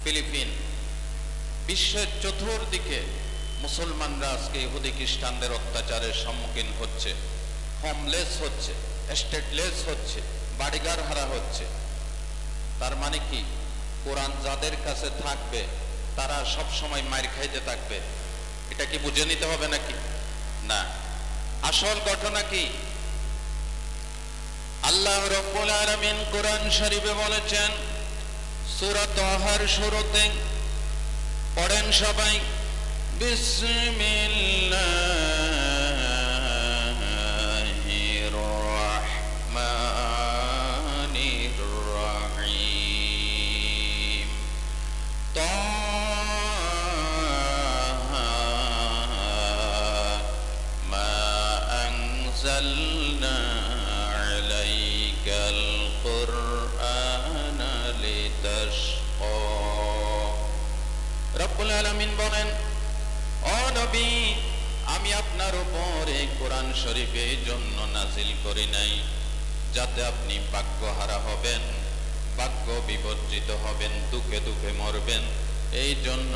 ফিলিপিন, বিশ্বের চতুর্দিকে মুসলমানরা আজকে ইহুদি খ্রিস্টানদের অত্যাচারের সম্মুখীন হচ্ছে, হোমলেস হচ্ছে, স্টেটলেস হচ্ছে, বাড়িঘর হারা হচ্ছে। তার মানে কি, কোরআন যাদের কাছে থাকবে তারা সব সময় মার খাইতে থাকবে? এটা কি বুঝে নিতে হবে নাকি? না, আসল ঘটনা কি? আল্লাহ রাব্বুল আলামিন কোরআন শরীফে বলেছেন, সূরা তাহার শুরুতে, পড়েন সবাই, বিসমিল্লাহির রাহমানির রাহিম। তাহা মা আনজালনা আলাইকাল কুরআনা লিতাশকা। রব্বুল আলামিন বলেন, ও নবী, আমি আপনার উপর এই কোরআন শরীফ এই জন্য নাজিল করি নাই যাতে আপনি ভাগ্যহারা হবেন, ভাগ্য বিবর্জিত হবেন, দুঃখে দুঃখে মরবেন। এই জন্য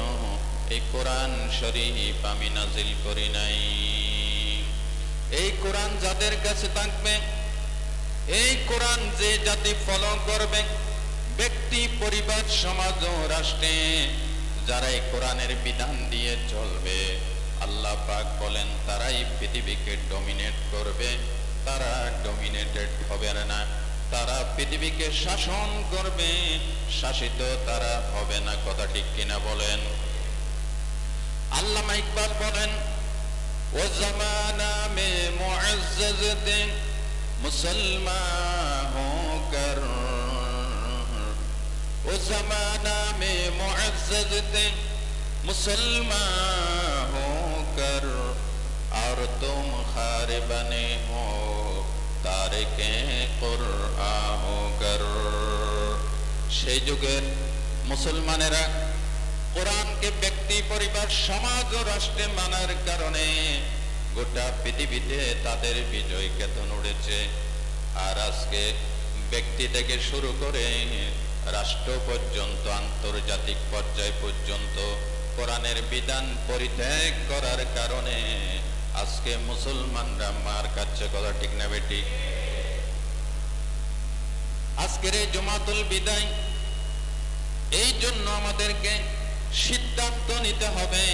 এই কোরআন শরীফ আমি নাজিল করি নাই। এই কোরআন যাদের কাছে থাকবে, এই কোরআন যে জাতি ফলো করবে, ব্যক্তি, পরিবার, সমাজ ও রাষ্ট্রে যারা এই কোরআনের বিধান দিয়ে চলবে, আল্লাহ পাক বলেন তারাই পৃথিবীকে ডমিনেট করবে, তারা ডমিনেটেড হবে না। তারা পৃথিবীকে শাসন করবে, শাসিত তারা হবে না। কথা ঠিক কিনা বলেন? আল্লামা ইকবাল বলেন, ও জামানা মে মুআজ্জাজতে মুসলমান হোকর, ও জামানা মে মুআজ্জাজতে মুসলমান হোকর, আর তুম খারে বনে হো তারিকে কুরআন হোকর। সেই যুগের মুসলমানেরা কোরআনকে ব্যক্তি, পরিবার, সমাজ ও রাষ্ট্রে মানার কারণে গোটা পৃথিবীতে তাদের বিজয় কেতন উড়েছে। আর আজকে ব্যক্তি থেকে শুরু করে রাষ্ট্র পর্যন্ত, আন্তর্জাতিক পর্যায় পর্যন্ত কোরআনের বিধান পরিত্যাগ করার কারণে আজকে মুসলমানরা মার খাচ্ছে। কথা ঠিক না বেটি? আজকের এই জুমাতুল বিদায়, এই জন্য আমাদেরকে সিদ্ধান্ত নিতে হবে,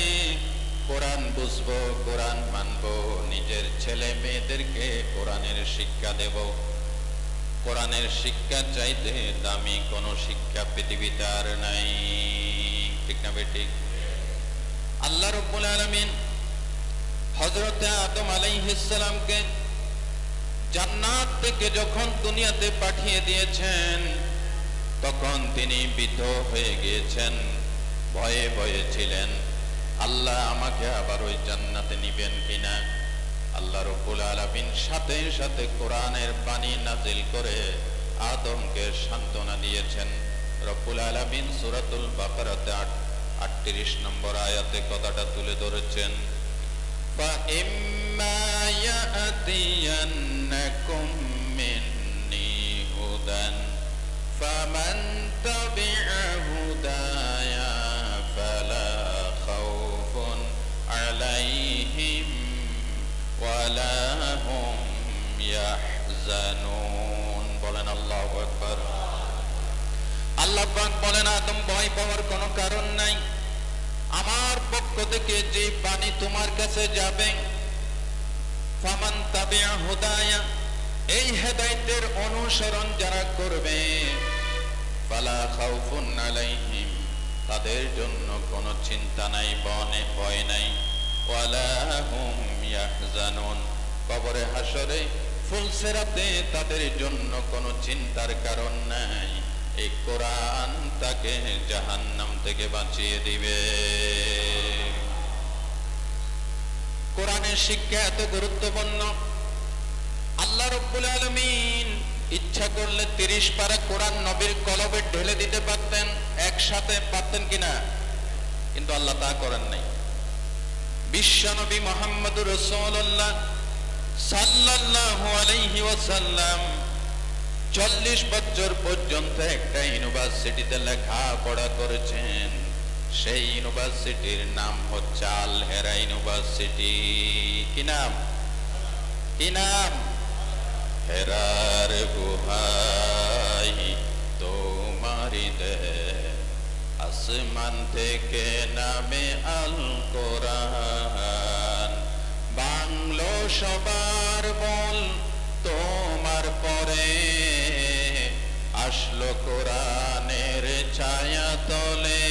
কোরআন বুঝবো, কোরআন মানবো, নিজের ছেলে মেয়েদেরকে কোরআনের শিক্ষা দেব। কোরআনের শিক্ষা চাইতে দামি কোন শিক্ষা পৃথিবীতে আর নাই। ঠিক না বেটি? আল্লাহ রাব্বুল আলামিন হযরত আদম আলাইহিস সালামকে জান্নাত থেকে যখন দুনিয়াতে পাঠিয়ে দিয়েছেন, তখন তিনি বিদ্ধ হয়ে গিয়েছেন, ভয়ে ভয়ে ছিলেন, আল্লাহ আমাকে আবার ওই জান্নাতে নিবেন কিনা। আল্লাহ রাব্বুল আলামিন সাথে সাথে কোরআনের বাণী নাজিল করে আদমকে সান্ত্বনা দিয়েছেন। রব্বুল আলামিন সূরাতুল বাকারাতে 38 নম্বর আয়াতে কথাটা তুলে ধরেছেন, ফা ইম্মা ইয়াতিয়ান্নাকুম মিন্নি হুদান ফামান তাবিআ হুদায়া ফালা খাউফুন আলাইহিম ওয়ালা হুম ইয়াহজানুন। বলেন আল্লাহু আকবার। আল্লাহ পাক বলেন, আদম, ভয় পাওয়ার কোনো কারণ নাই। আমার পক্ষ থেকে যে বাণী তোমার কাছে যাবে, ফামান তাবিআ হুদায়া, এই হেদায়েতের অনুসরণ যারা করবে, ফালা খাউফুন আলাইহিম, তাদের জন্য কোনো চিন্তা নাই, ভয় নাই, ওয়ালা হুম ইয়াহজানুন, কবরে হাসরে ফুলসিরাতে তাদের জন্য কোনো চিন্তার কারণ নাই। এই কোরআন তাকে জাহান্নাম থেকে বাঁচিয়ে দিবে। কোরআনের শিক্ষা এত গুরুত্বপূর্ণ, আল্লাহ রাব্বুল আলামিন ইচ্ছা করলে 30 পারা কোরআন নবীর কলবে ঢেলে দিতে পারতেন, একসাথে, পারতেন কিনা? কিন্তু আল্লাহ তা করেন নাই। বিশ্ব নবী মুহাম্মদুর রাসূলুল্লাহ সাল্লাল্লাহু আলাইহি ওয়াসাল্লাম 40 বছর পর্যন্ত একটা ইউনিভার্সিটিতে লেখাপড়া করেছেন। সেই ইউনিভার্সিটির নাম হচ্ছে আল হেরা ইউনিভার্সিটি। কি নাম? কি নাম? হেরার গুহাই তোমারি দেহ, আসমান থেকে নামে আল কোরআন। বাংলো সবার বল তোমার পরে, আসলো কোরআনের ছায়া তলে।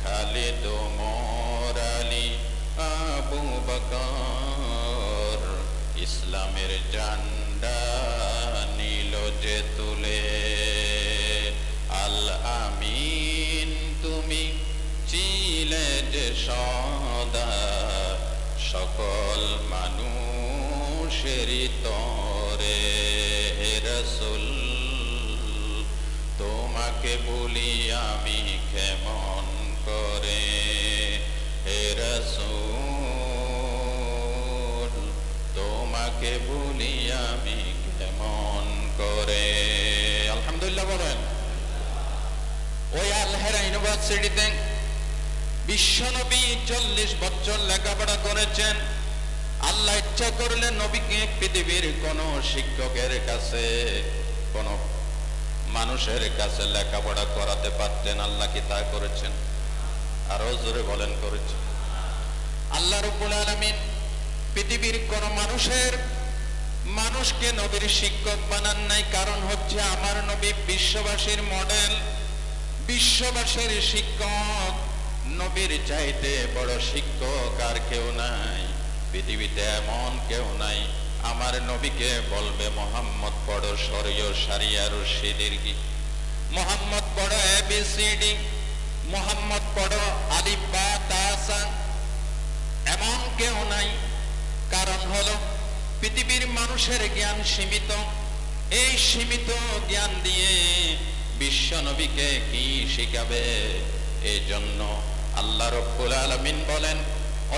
খালিদ ওমর আলী আবু বকর, ইসলামের ঝান্ডা নীল যে তুলে। আল আমিন তুমি ছিলে যে সদা, সকল মানুষেরই তরে। হে রাসূল তোমাকে বলি আমি কেমন করে, হে রাসূল তোমাকে বলি আমি কেমন করে। আলহামদুলিল্লাহ বলেন। ওই আল হেরা ইউনিভার্সিটিতে বিশ্বনবী 40 বছর লেখাপড়া করেছেন। আল্লাহ ইচ্ছা করলে নবীকে পৃথিবীর কোন শিক্ষকের কাছে, কোন মানুষের কাছে লেখাপড়া করাতে পারতেন। আল্লাহ কি তা করেছেন? আরো জোরে বলেন করেছেন। আল্লাহ রাব্বুল আলামিন পৃথিবীর কোন মানুষকে নবীর শিক্ষক বানান নাই। কারণ হচ্ছে আমার নবী বিশ্ববাসীর মডেল, বিশ্ববাসীর শিক্ষক। নবীর চাইতে বড় শিক্ষক আর কেউ নাই পৃথিবীতে, এমন কেউ নাই। আমার নবীকে বলবে মোহাম্মদ পড়ো শরীয় সারিয়া রশি দীর্ঘি, মোহাম্মদ পড়ো ABCD, মোহাম্মদ পড়ো আলিফ বা তা সা, এমন কেউ নাই। কারণ হলো পৃথিবীর মানুষের জ্ঞান সীমিত। এই সীমিত জ্ঞান দিয়ে বিশ্ব নবীকে কি শিখাবে? এই জন্য আল্লাহ রাব্বুল আলামিন বলেন,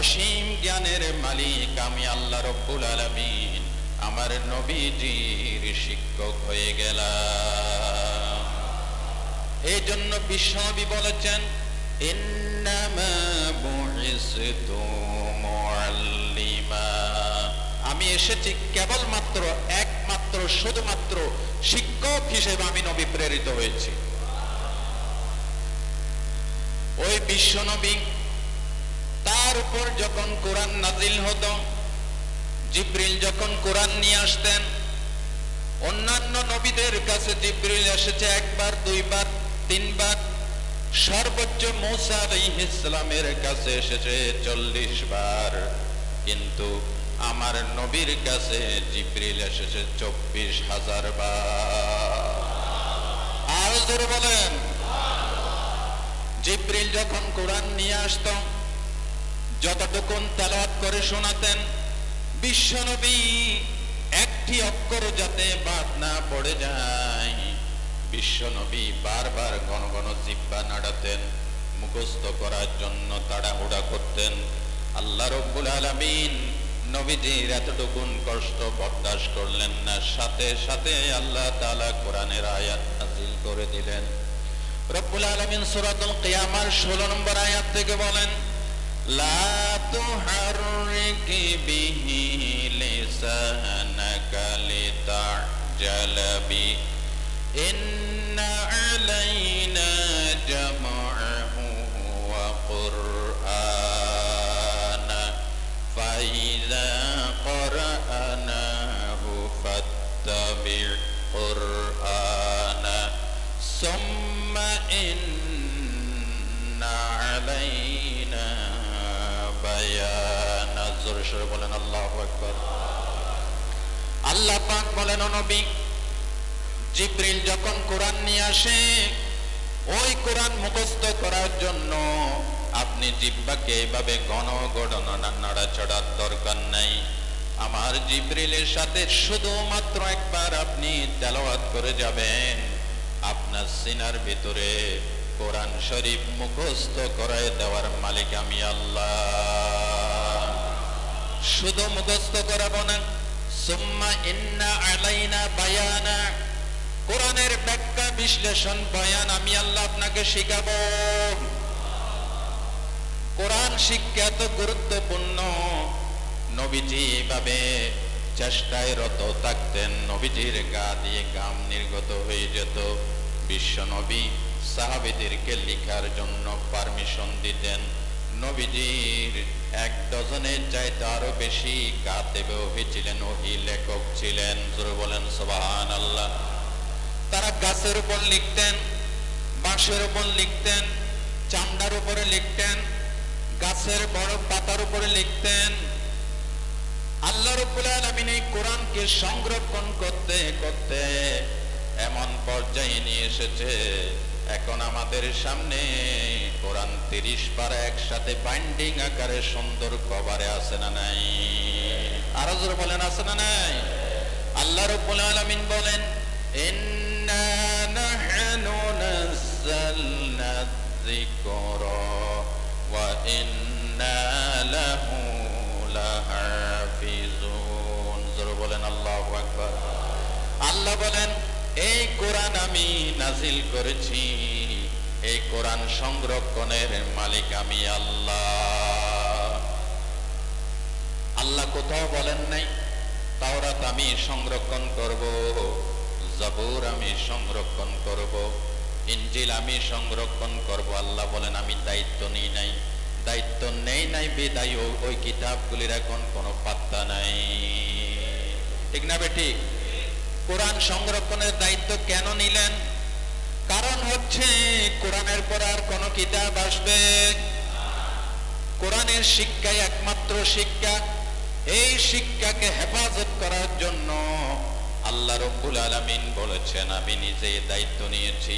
অসীম জ্ঞানের মালিক আমি আল্লাহ রাব্বুল আলামিন আমার নবীজির শিক্ষক হয়ে গেলাম। এই জন্য বিশ্বনবী বলেছেন, ইন্নামা বুইসতু মুআল্লিমা, আমি এসেছি কেবলমাত্র একমাত্র শুধুমাত্র শিক্ষক হিসেবে আমি নবী প্রেরিত হয়েছি। ওই বিশ্বনবী তার উপর যখন কোরআন নাজিল হতো, জিবরিল যখন কোরআন নিয়ে আসতেন, অন্যান্য নবীদের কাছে জিবরিল এসেছে একবার, দুইবার, তিনবার, সর্বোচ্চ মূসা আলাইহিস সালামের কাছে এসেছে 40 বার। কিন্তু আমার নবীর কাছে জিবরিল এসেছে 24,000 বার। আর জোরে বলেন। জিবরিল যখন কোরআন নিয়ে আসতো, যতটুকুন তেলাওয়াত করে শোনাতেন, বিশ্বনবী একটি অক্ষর যাতে বাদ না পড়ে যায়, বিশ্বনবী বারবার ঘন ঘন জিহ্বা নাড়াতেন, মুখস্থ করার জন্য তাড়াহুড়া করতেন। আল্লাহ রাব্বুল আলামিন নবীজির এতটুকুন কষ্ট বরদাস্ত করলেন না, সাথে সাথে আল্লাহ তাআলা কোরআনের আয়াত নাযিল করে দিলেন। রব্বুল আলামিন সূরাতুল কিয়ামার 16 নম্বর আয়াত থেকে বলেন, লা তুহাররিক বিহি লিসানাকা লিতা'জালা বি, ইন্না আলাইনা জামআহু ওয়া কুরআনা, ফাইযা ক্বরা'নাহু ফাত্তাবি' কুরআনা, সুম্মা ইন্না আলাইনা বায়ানা। জোরে সোরে বলেন আল্লাহু আকবার। আল্লাহ পাক বলেন, ও নবী, জিবরিল যখন কোরআন নিয়ে আসে, ওই কোরআন মুখস্থ করার জন্য আপনি জিহ্বাকে এভাবে ঘন ঘন নাড়াচাড়ার দরকার নাই। আমার জিবরিলের সাথে শুধুমাত্র একবার আপনি তেলাওয়াত করে যাবেন, আপনার সিনার ভিতরে কোরআন শরীফ মুখস্থ করায় দেওয়ার মালিক আমি আল্লাহ। শুধু মুখস্থ করাবো না, সুম্মা ইন্না আলাইনা বায়ানা, কোরআনের ব্যাখ্যা বিশ্লেষণ বয়ান আমি আল্লাহ আপনাকে শিখাবো। কোরআন শিক্ষা এত গুরুত্বপূর্ণ, নবীজি ভাবে চেষ্টায় রত থাকতেন, নবীজির গা দিয়ে ঘাম নির্গত হয়ে যেত। বিশ্ব নবী সাহাবীদেরকে লেখার জন্য পারমিশন দিতেন। নবীজির 1 ডজনের চাইতে আরো বেশি কাতেবে ওহী ছিলেন, ওহী লেখক ছিলেন। জোরে বলেন সুবহানাল্লাহ। তারা গাছের উপর লিখতেন, বাঁশের উপর লিখতেন, চামড়ার উপরে লিখতেন, গাছের বড় পাতার উপরে লিখতেন। আল্লাহ রাব্বুল আলামিন এই কোরআনকে সংরক্ষণ করতে করতে এমন পর্যায়ে নিয়ে এসেছে, এখন আমাদের সামনে কোরআন 30 পারা একসাথে বাইন্ডিং আকারে সুন্দর কভারে আছে না নাই? আরো জোরে বলেন আছে না নাই? আল্লাহ রাব্বুল আলামিন বলেন, ইন্না নাহনু নাযালনা যিকরা ওয়া ইন্না লাহু লাহাফিজুন। জোরে বলেন আল্লাহু আকবার। আল্লাহ বলেন, এই কোরআন আমি নাজিল করেছি, এই কোরআন সংরক্ষণের মালিক আমি আল্লাহ। আল্লাহ কোথাও বলেন নাই তাওরাত আমি সংরক্ষণ করব, জাবুর আমি সংরক্ষণ করব, ইনজিল আমি সংরক্ষণ করব। আল্লাহ বলেন আমি দায়িত্ব নিই নাই, দায়িত্ব নেই নাই বিদায় ওই কিতাবগুলির এখন কোনো পাত্তা নাই। ঠিক না বেঠিক? কোরআন সংরক্ষণের দায়িত্ব কেন নিলেন? কারণ হচ্ছে কোরআনের পর আর কোন কিতাব আসবে? কোরআনের শিক্ষাই একমাত্র শিক্ষা। এই শিক্ষাকে হেফাজত করার জন্য আল্লাহ রাব্বুল আলামিন বলেছেন, আমি নিজে দায়িত্ব নিয়েছি।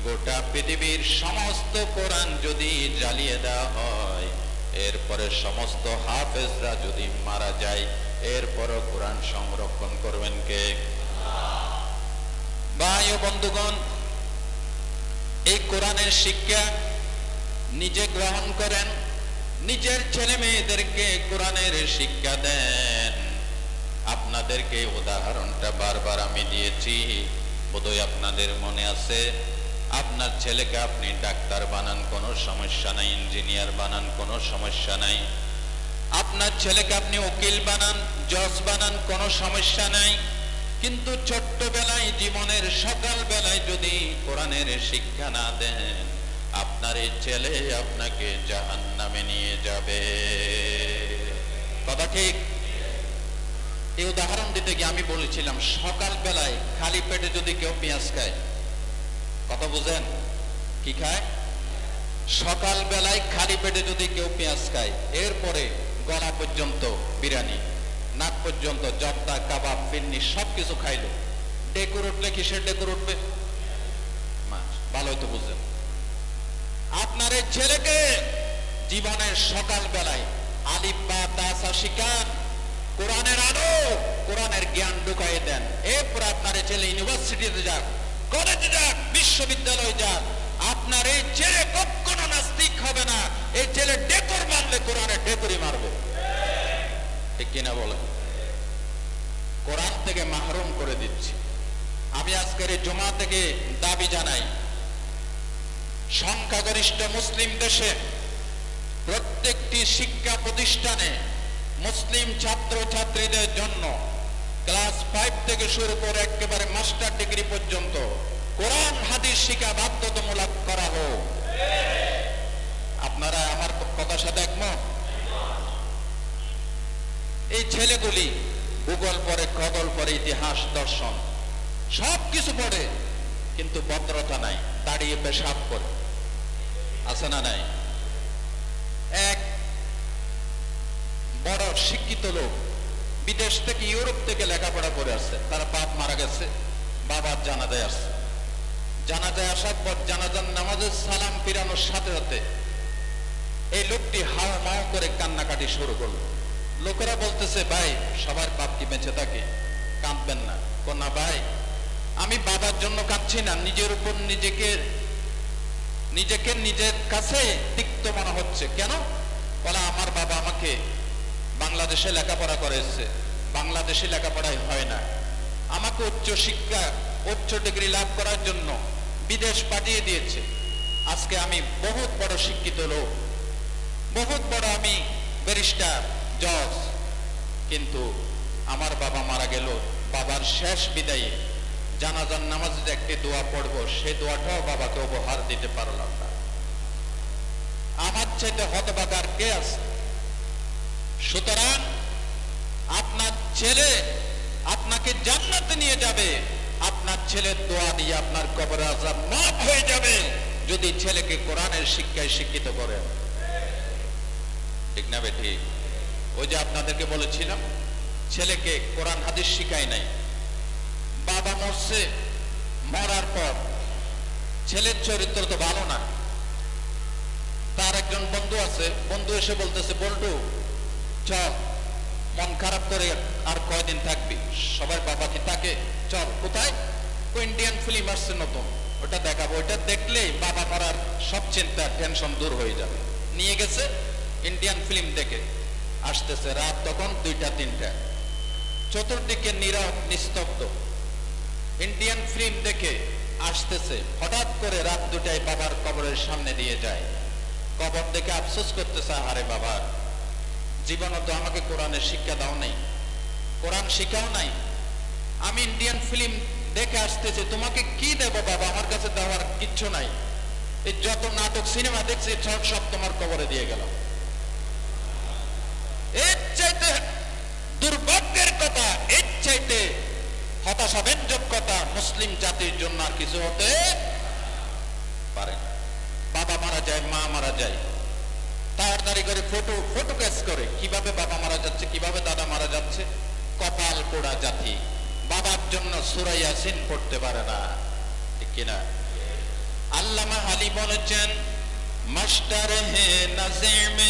গোটা পৃথিবীর সমস্ত কোরআন যদি জ্বালিয়ে দেওয়া হয়, এরপরে সমস্ত হাফেজরা যদি মারা যায়, এরপরও কোরআন সংরক্ষণ করবেন কে? ভাই ও বন্ধুগণ, এই কোরআনের শিক্ষা নিজে গ্রহণ করেন, নিজের ছেলে মেয়েদেরকে কোরআনের শিক্ষা দেন। আপনাদেরকে উদাহরণটা বারবার আমি দিয়েছি, বোধহয় আপনাদের মনে আছে। আপনার ছেলেকে আপনি ডাক্তার বানান, কোনো সমস্যা নাই, ইঞ্জিনিয়ার বানান, কোনো সমস্যা নাই। আপনার ছেলেকে আপনি উকিল বানান, জজ বানান, কোনো সমস্যা নাই। কিন্তু ছোট্টবেলায়, জীবনের সকাল বেলায় যদি কোরআনের শিক্ষা না দেন, আপনার এই ছেলে আপনাকে জাহান্নামে নিয়ে যাবে। কথা ঠিক? এই উদাহরণ দিতে গিয়ে আমি বলেছিলাম, সকাল বেলায় খালি পেটে যদি কেউ পেঁয়াজ খায়, কথা বুঝেন? কি খায়? সকাল বেলায় খালি পেটে যদি কেউ পেঁয়াজ খায়, এরপরে গলা পর্যন্ত বিরিয়ানি, নাক পর্যন্ত জর্দা, কাবাব, ফিরনি সবকিছু খাইলো, ডেকুর উঠলে কিসের ডেকুর উঠবে? ভালোই তো বুঝেন। আপনার এই ছেলেকে জীবনের সকাল বেলায় আলিফ বা তাসা শিখান, কোরআনের আলো, কোরআনের জ্ঞান ঢুকাইয়ে দেন। এরপর আপনার এই ছেলে ইউনিভার্সিটিতে যাক, কলেজে যাক, বিশ্ববিদ্যালয়ে যাক, আপনার এই ছেলে কখনো নাস্তিক হবে না। এই ছেলে ডেকর মারলে কোরআনের ডেকরি মারবে। ঠিক কিনা বলেন? কোরআন থেকে মাহরুম করে দিচ্ছি। আমি আজকের এই জুমা থেকে দাবি জানাই, সংখ্যাগরিষ্ঠ মুসলিম দেশে প্রত্যেকটি শিক্ষা প্রতিষ্ঠানে মুসলিম ছাত্র ছাত্রীদের জন্য ক্লাস 5 থেকে শুরু করে একেবারে মাস্টার ডিগ্রি পর্যন্ত কোরআন হাদিস শিক্ষা বাধ্যতামূলক করা হোক। আপনারা আমার কথার সাথে একমত? এই ছেলেগুলি ভূগোল পড়ে, খগোল পড়ে, ইতিহাস, দর্শন সবকিছু পড়ে, কিন্তু ভদ্রতা নাই, দাঁড়িয়ে পেশাব করে। আছে না নাই? এক বড় শিক্ষিত লোক বিদেশ থেকে, ইউরোপ থেকে লেখাপড়া করে আসছে, তার বাপ মারা গেছে, বাবার জানাজায় আসছে। জানাজায় আসার পর জানাজার নামাজের সালাম ফিরানোর সাথে সাথে এই লোকটি হাও মাও করে কান্নাকাটি শুরু করলো। লোকেরা বলতেছে, ভাই সবার বাপ কি বেঁচে থাকে, কাঁদবেন না। না ভাই, আমি বাবার জন্য কাঁদছি না, নিজের উপর নিজেকে নিজের কাছে তিক্ত মনে হচ্ছে। কেন? বলে আমার বাবা আমাকে বাংলাদেশে লেখাপড়া করেছে, বাংলাদেশে লেখাপড়াই হয় না, আমাকে উচ্চ শিক্ষা, উচ্চ ডিগ্রি লাভ করার জন্য বিদেশ পাঠিয়ে দিয়েছে। আজকে আমি বহুত বড় শিক্ষিত লোক, বহুত বড় আমি ব্যারিস্টার, জজ, কিন্তু আমার বাবা মারা গেল। বাবার শেষ বিদায়ে জানাজার নামাজে যে একটি দোয়া পড়বো, সে দোয়াটাও বাবাকে উপহার দিতে পারলাম না। আমার চাইতে হতভাগার কে আছে? সুতরাং আপনার ছেলে আপনাকে জান্নাতে নিয়ে যাবে, আপনার ছেলের দোয়া দিয়ে আপনার কবর আযাব মাফ হয়ে যাবে যদি ছেলেকে কোরআনের শিক্ষায় শিক্ষিত করেন। ঠিক না বেটি? ওই যে আপনাদেরকে বলেছিলাম, ছেলেকে কোরআন হাদিস শিখায় নাই। বাবা মরছে, মরার পর ছেলের চরিত্র তো ভালো না। তার একজন বন্ধু আছে, বন্ধু এসে বলতেছে, বল্টু চল, মন খারাপ করে আর কয়দিন থাকবি? সবার বাবা কি তাকে, চল। কোথায়? ইন্ডিয়ান ফিল্ম আসছে নতুন, ওটা দেখাবো, ওটা দেখলেই বাবা মরার সব চিন্তা টেনশন দূর হয়ে যাবে। নিয়ে গেছে, ইন্ডিয়ান ফিল্ম দেখে আসতেছে, রাত তখন 2টা-3টা, চতুর্দিকে নীরব নিস্তব্ধ। ইন্ডিয়ান ফিল্ম দেখে আসতেছে, হঠাৎ করে রাত 2টায় বাবার কবরের সামনে দিয়ে যায়। কবর দেখে আফসোস করতেছে, আরে বাবা, জীবনে তো আমাকে কোরআনের শিক্ষা দাও নাই, কোরআন শিখাও নাই, আমি ইন্ডিয়ান ফিল্ম দেখে আসতেছি, তোমাকে কি দেব বাবা, আমার কাছে দেওয়ার কিচ্ছু নাই, এই যত নাটক সিনেমা দেখছি সব তোমার কবরে দিয়ে গেলাম। এর চাইতে দুর্ভাগ্যের কথা, এর চাইতে হতাশাব্যঞ্জক কথা মুসলিম জাতির জন্য আর কিছু হতে পারে না। বাবা মারা যায়, মা মারা যায়, তাড়াতাড়ি করে ফটো ক্যাচ করে, কিভাবে বাবা মারা যাচ্ছে, কিভাবে দাদা মারা যাচ্ছে। কপাল পোড়া জাতি, বাবার জন্য সূরা ইয়াসিন পড়তে পারে না, ঠিক কিনা? আল্লামা আলী বলেছেন, মাস্টার হে নজর মে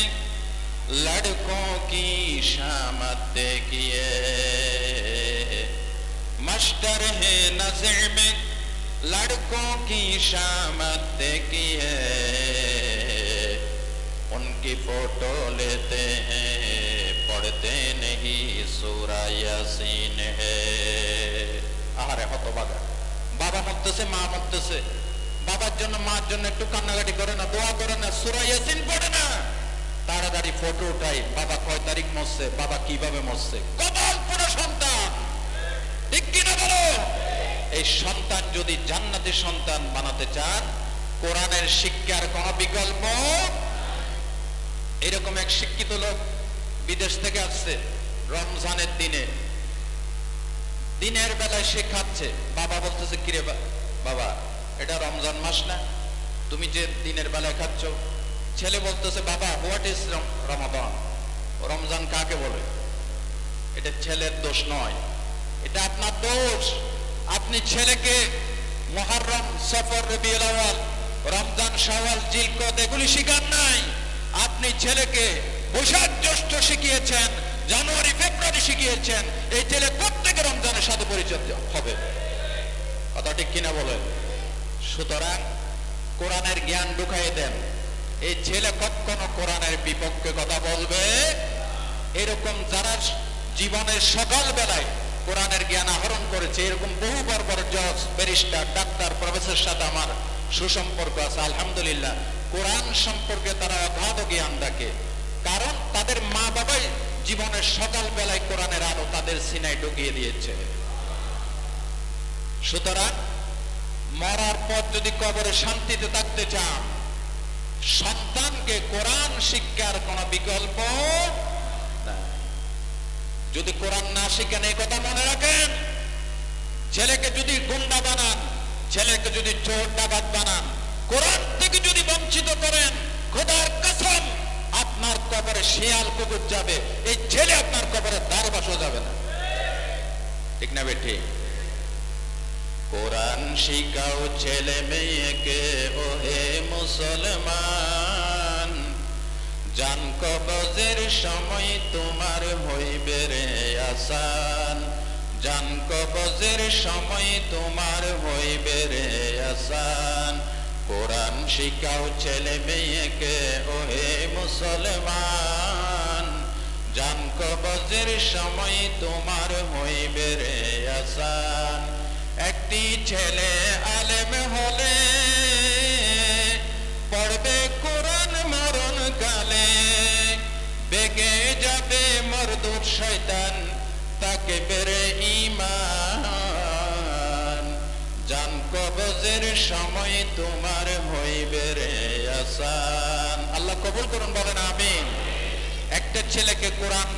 লড়কো কি শামত দেখিয়ে, মাস্টার হে নজর মে লড়কো কি শামত দেখিয়ে, उनकी फोटो लेते हैं पढ़ते नहीं सूरा यासीन है। আহারে হতভাগা, বাবা মরতেছে, মা মরতেছে, বাবার জন্য মার জন্য একটু কান্নাকাটি করে না, দোয়া করে না, সূরা ইয়াসিন পড়ে না, তাড়াতাড়ি ফটো উঠাই, বাবা কয় তারিখ মরছে, বাবা কিভাবে মরছে। কপাল পোড়া সন্তান, ঠিক কিনা বলো? এই সন্তান যদি জান্নাতি সন্তান বানাতে চান, কোরআনের শিক্ষার কোন বিকল্প। এরকম এক শিক্ষিত লোক বিদেশ থেকে আসছে, রমজানের দিনে দিনের বেলায় সে খাচ্ছে। বাবা বলতেছে, কিরে বাবা, এটা রমজান মাস না, তুমি যে দিনের বেলায় খাচ্ছ? ছেলে বলতেছে, বাবা হোয়াট ইজ রমাদান, রমজান কাকে বলে? এটা ছেলের দোষ নয়, এটা আপনার দোষ। আপনি ছেলেকে মুহররম, সফর, রবিউল আউয়াল, রমজান, শাওয়াল, জিলকদ এগুলি শিখান নাই। আপনি ছেলেকে বৈশাখ জ্যৈষ্ঠ শিখিয়েছেন, জানুয়ারি ফেব্রুয়ারি শিখিয়েছেন। এই ছেলে প্রত্যেকে রমজানের সাথে পরিচিত হবে, কথা ঠিক কিনা বলেন? সুতরাং কোরআনের জ্ঞান ঢুকাই দেন, এই ছেলে কখনো কোরআনের বিপক্ষে কথা বলবে। এরকম যারা জীবনের সকাল বেলায় কোরআনের জ্ঞান আহরণ করেছে, এরকম বহু বড় বড় জজ, ব্যারিস্টার, ডাক্তার, প্রফেসরের সাথে আমার সুসম্পর্ক আছে, আলহামদুলিল্লাহ। কোরআন সম্পর্কে তারা অগাধ জ্ঞান রাখে, কারণ তাদের মা বাবাই জীবনের সকাল বেলায় কোরআনের আলো তাদের সিনায় ঢুকিয়ে দিয়েছে। সুতরাং মরার পর যদি কবরে শান্তিতে থাকতে চান, সন্তানকে কোরআন শিক্ষার কোন বিকল্প নাই। যদি কোরআন না শিখেন, এই কথা মনে রাখেন, ছেলেকে যদি গুন্ডা বানান, ছেলেকে যদি চোর ডাকাত বানান, কোরআন থেকে যদি বঞ্চিত করেন, খোদার কসম আপনার কবরে শিয়াল কুকুর যাবে, এই ছেলে আপনার কবরে দ্বারে বসা যাবে না, ঠিক না বেটি? কোরআন শিখাও ছেলে মেয়েকে ওহে মুসলমান, জান কবজের সময় তোমার হইবে রে আসান, জান কবজের সময় তোমার হইবে রে আসান। কোরআন শিখাও ছেলে মেয়েকে ওহে মুসলমান, জান কবজের সময় তোমার হইবে রে আসান। একটি ছেলে আলেম হলে পড়বে কোরআন মরণ কালে, তাকে বেড়ে ঈমান, জান কবজের সময় তোমার হইবে রে আসান। আল্লাহ কবুল করুন, বলেন আমিন। একটা ছেলেকে কোরআন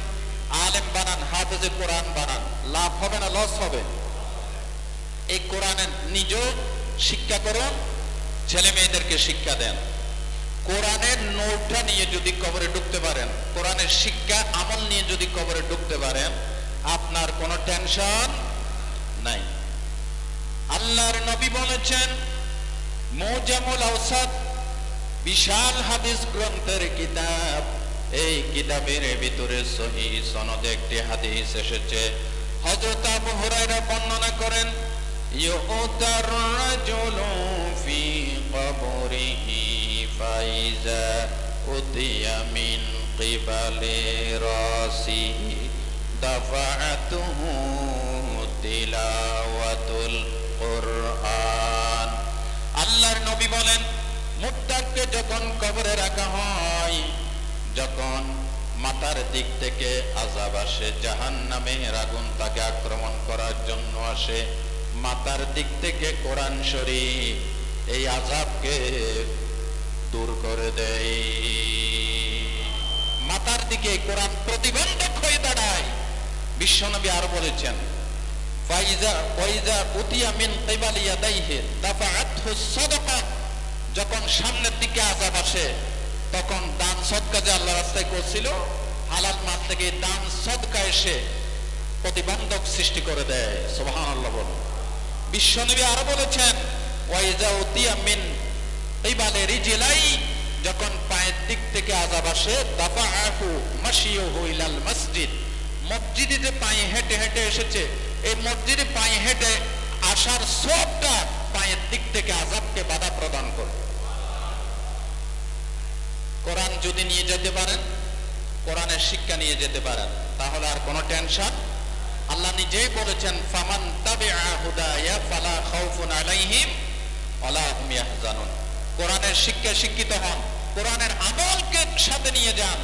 আলেম বানান, হাফেজে কোরআন বানান, লাভ হবে না লস হবে? এই কোরআনের নিজেও শিক্ষা করুন, ছেলে মেয়েদেরকে শিক্ষা দেন। কোরআনের নোটটা নিয়ে যদি কবরে ঢুকতে পারেন, কোরআনের শিক্ষা আমল নিয়ে যদি কবরে ঢুকতে পারেন, আপনার কোনো টেনশন নাই। আল্লাহর নবী বলেছেন, মুজামুল আওসাত বিশাল হাদিস গ্রন্থের কিতাব, এই কিতাবের ভিতরে সহিহ সনদে একটি হাদিস এসেছে। হযরত আবু হুরায়রা বর্ণনা করেন, ইউতার রাজুলু ফি কবরিহি ফাইজা উতিয়া মিন কিবালি রাসিহি দাফাআতুহু তিলাওয়াতুল কুরআন। আল্লাহর নবী বলেন, মুত্তাককে যখন কবরে রাখা হয়, যখন মাথার দিক থেকে আযাব আসে, জাহান্নামের আগুন তাকে আক্রমণ করার জন্য আসে, মাথার দিক থেকে কোরআন শরীফ এই আযাবকে দূর করে দেয়। মাথার দিকে কোরআন প্রতিবন্ধক হয়ে দাঁড়ায়। বিশ্বনবী আরো বলেছেন, ফাইজা ওয়াইজা উতিয়া মিন কিবালি ইয়াদাইহি দাফাআতহু সাদাকা, যখন সামনের দিকে আযাব আসে, তখন দান সদকা যে আল্লাহর রাস্তায় করছিল, হালাল মাল থেকে দান সদকা এসে প্রতিবন্ধক সৃষ্টি করে দেয়। সুবহানাল্লাহ বলুন। বিশ্বনবী আরো বলেছেন, ওয়াইজা উতিয়া মিন কিবালি রিজলাই, যখন পায়ের দিক থেকে আযাব আসে, দাফাআহু মাশিয়ুহু ইলাল মসজিদ, মসজিদে যে পায়ে হেঁটে হেঁটে এসেছে, এই মসজিদে পায়ে হেঁটে আসার সবটা পায়ের দিক থেকে আযাবকে বাধা প্রদান করে। কোরআন যদি নিয়ে যেতে পারেন, কোরআনের শিক্ষা নিয়ে যেতে পারেন, তাহলে আর কোনো টেনশন। আল্লাহ নিজেই বলেছেন, ফামান তাবিআ হুদায়া ফালা খাউফুন আলাইহিম ওয়ালা হুম ইয়াহজানুন। কোরআনের শিক্ষা শিক্ষিত হন, কোরআনের আমলকে সাথে নিয়ে যান,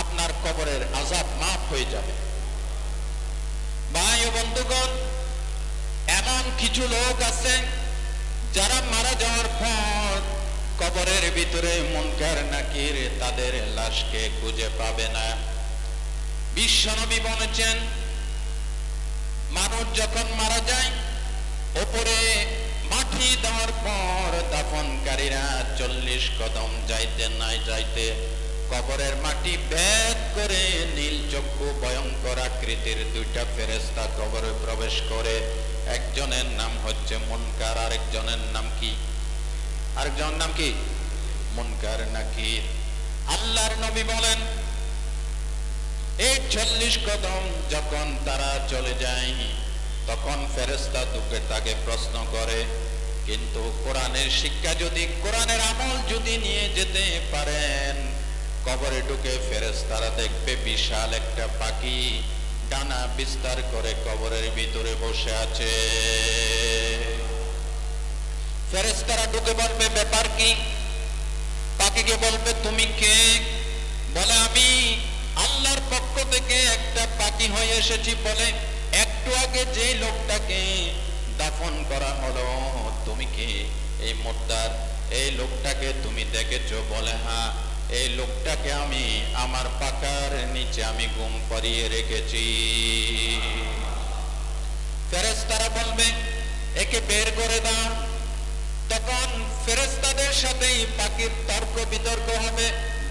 আপনার কবরের আযাব মাফ হয়ে যাবে। ভাই ও বন্ধুগণ, এমন কিছু লোক আছে যারা মারা যাওয়ার পর কবরের ভিতরে মুনকার নাকির তাদের লাশকে খুঁজে পাবে না। বিশ্বনবী বলেছেন, মানুষ যখন মারা যায়, উপরে মাটি দেওয়ার পর দাফনকারীরা 40 কদম যাইতে নাই যাইতে কবরের মাটি ভেদ করে নীল চক্ষু ভয়ঙ্কর আকৃতির দুইটা ফেরেশতা কবরে প্রবেশ করে। একজনের নাম হচ্ছে মুনকার, আরেকজনের নাম কি? আরেকজনের নাম কি? মুনকার নাকির। আল্লাহর নবী বলেন, এই 40 কদম যখন তারা চলে যায়, তখন ফেরেশতা দুঃখে তাকে প্রশ্ন করে, কিন্তু কোরআনের শিক্ষা যদি, কোরআনের আমল যদি নিয়ে যেতে পারেন, কবরে ঢুকে ফেরেশতারা দেখবে বিশাল একটা পাখি ডানা বিস্তার করে কবরের ভিতরে বসে আছে। ফেরেশতারা ঢুকে বলবে, ব্যাপার কি? পাখিকে বলবে, তুমি কে? বলে, আমি আল্লাহর পক্ষ থেকে একটা পাখি হয়ে এসেছি। বলে, একটু আগে যে লোকটাকে দাফন করা হলো, তুমি কি এই মুর্দার এই লোকটাকে তুমি দেখেছো? বলে, হ্যাঁ, এই লোকটাকে আমি আমার পাকার নিচে আমি ঘুম পাড়িয়ে রেখেছি। ফেরেশতারা বলবে, একে বের করে দাও। তখন ফেরেশতাদের সাথে পাখির তর্ক বিতর্ক হবে,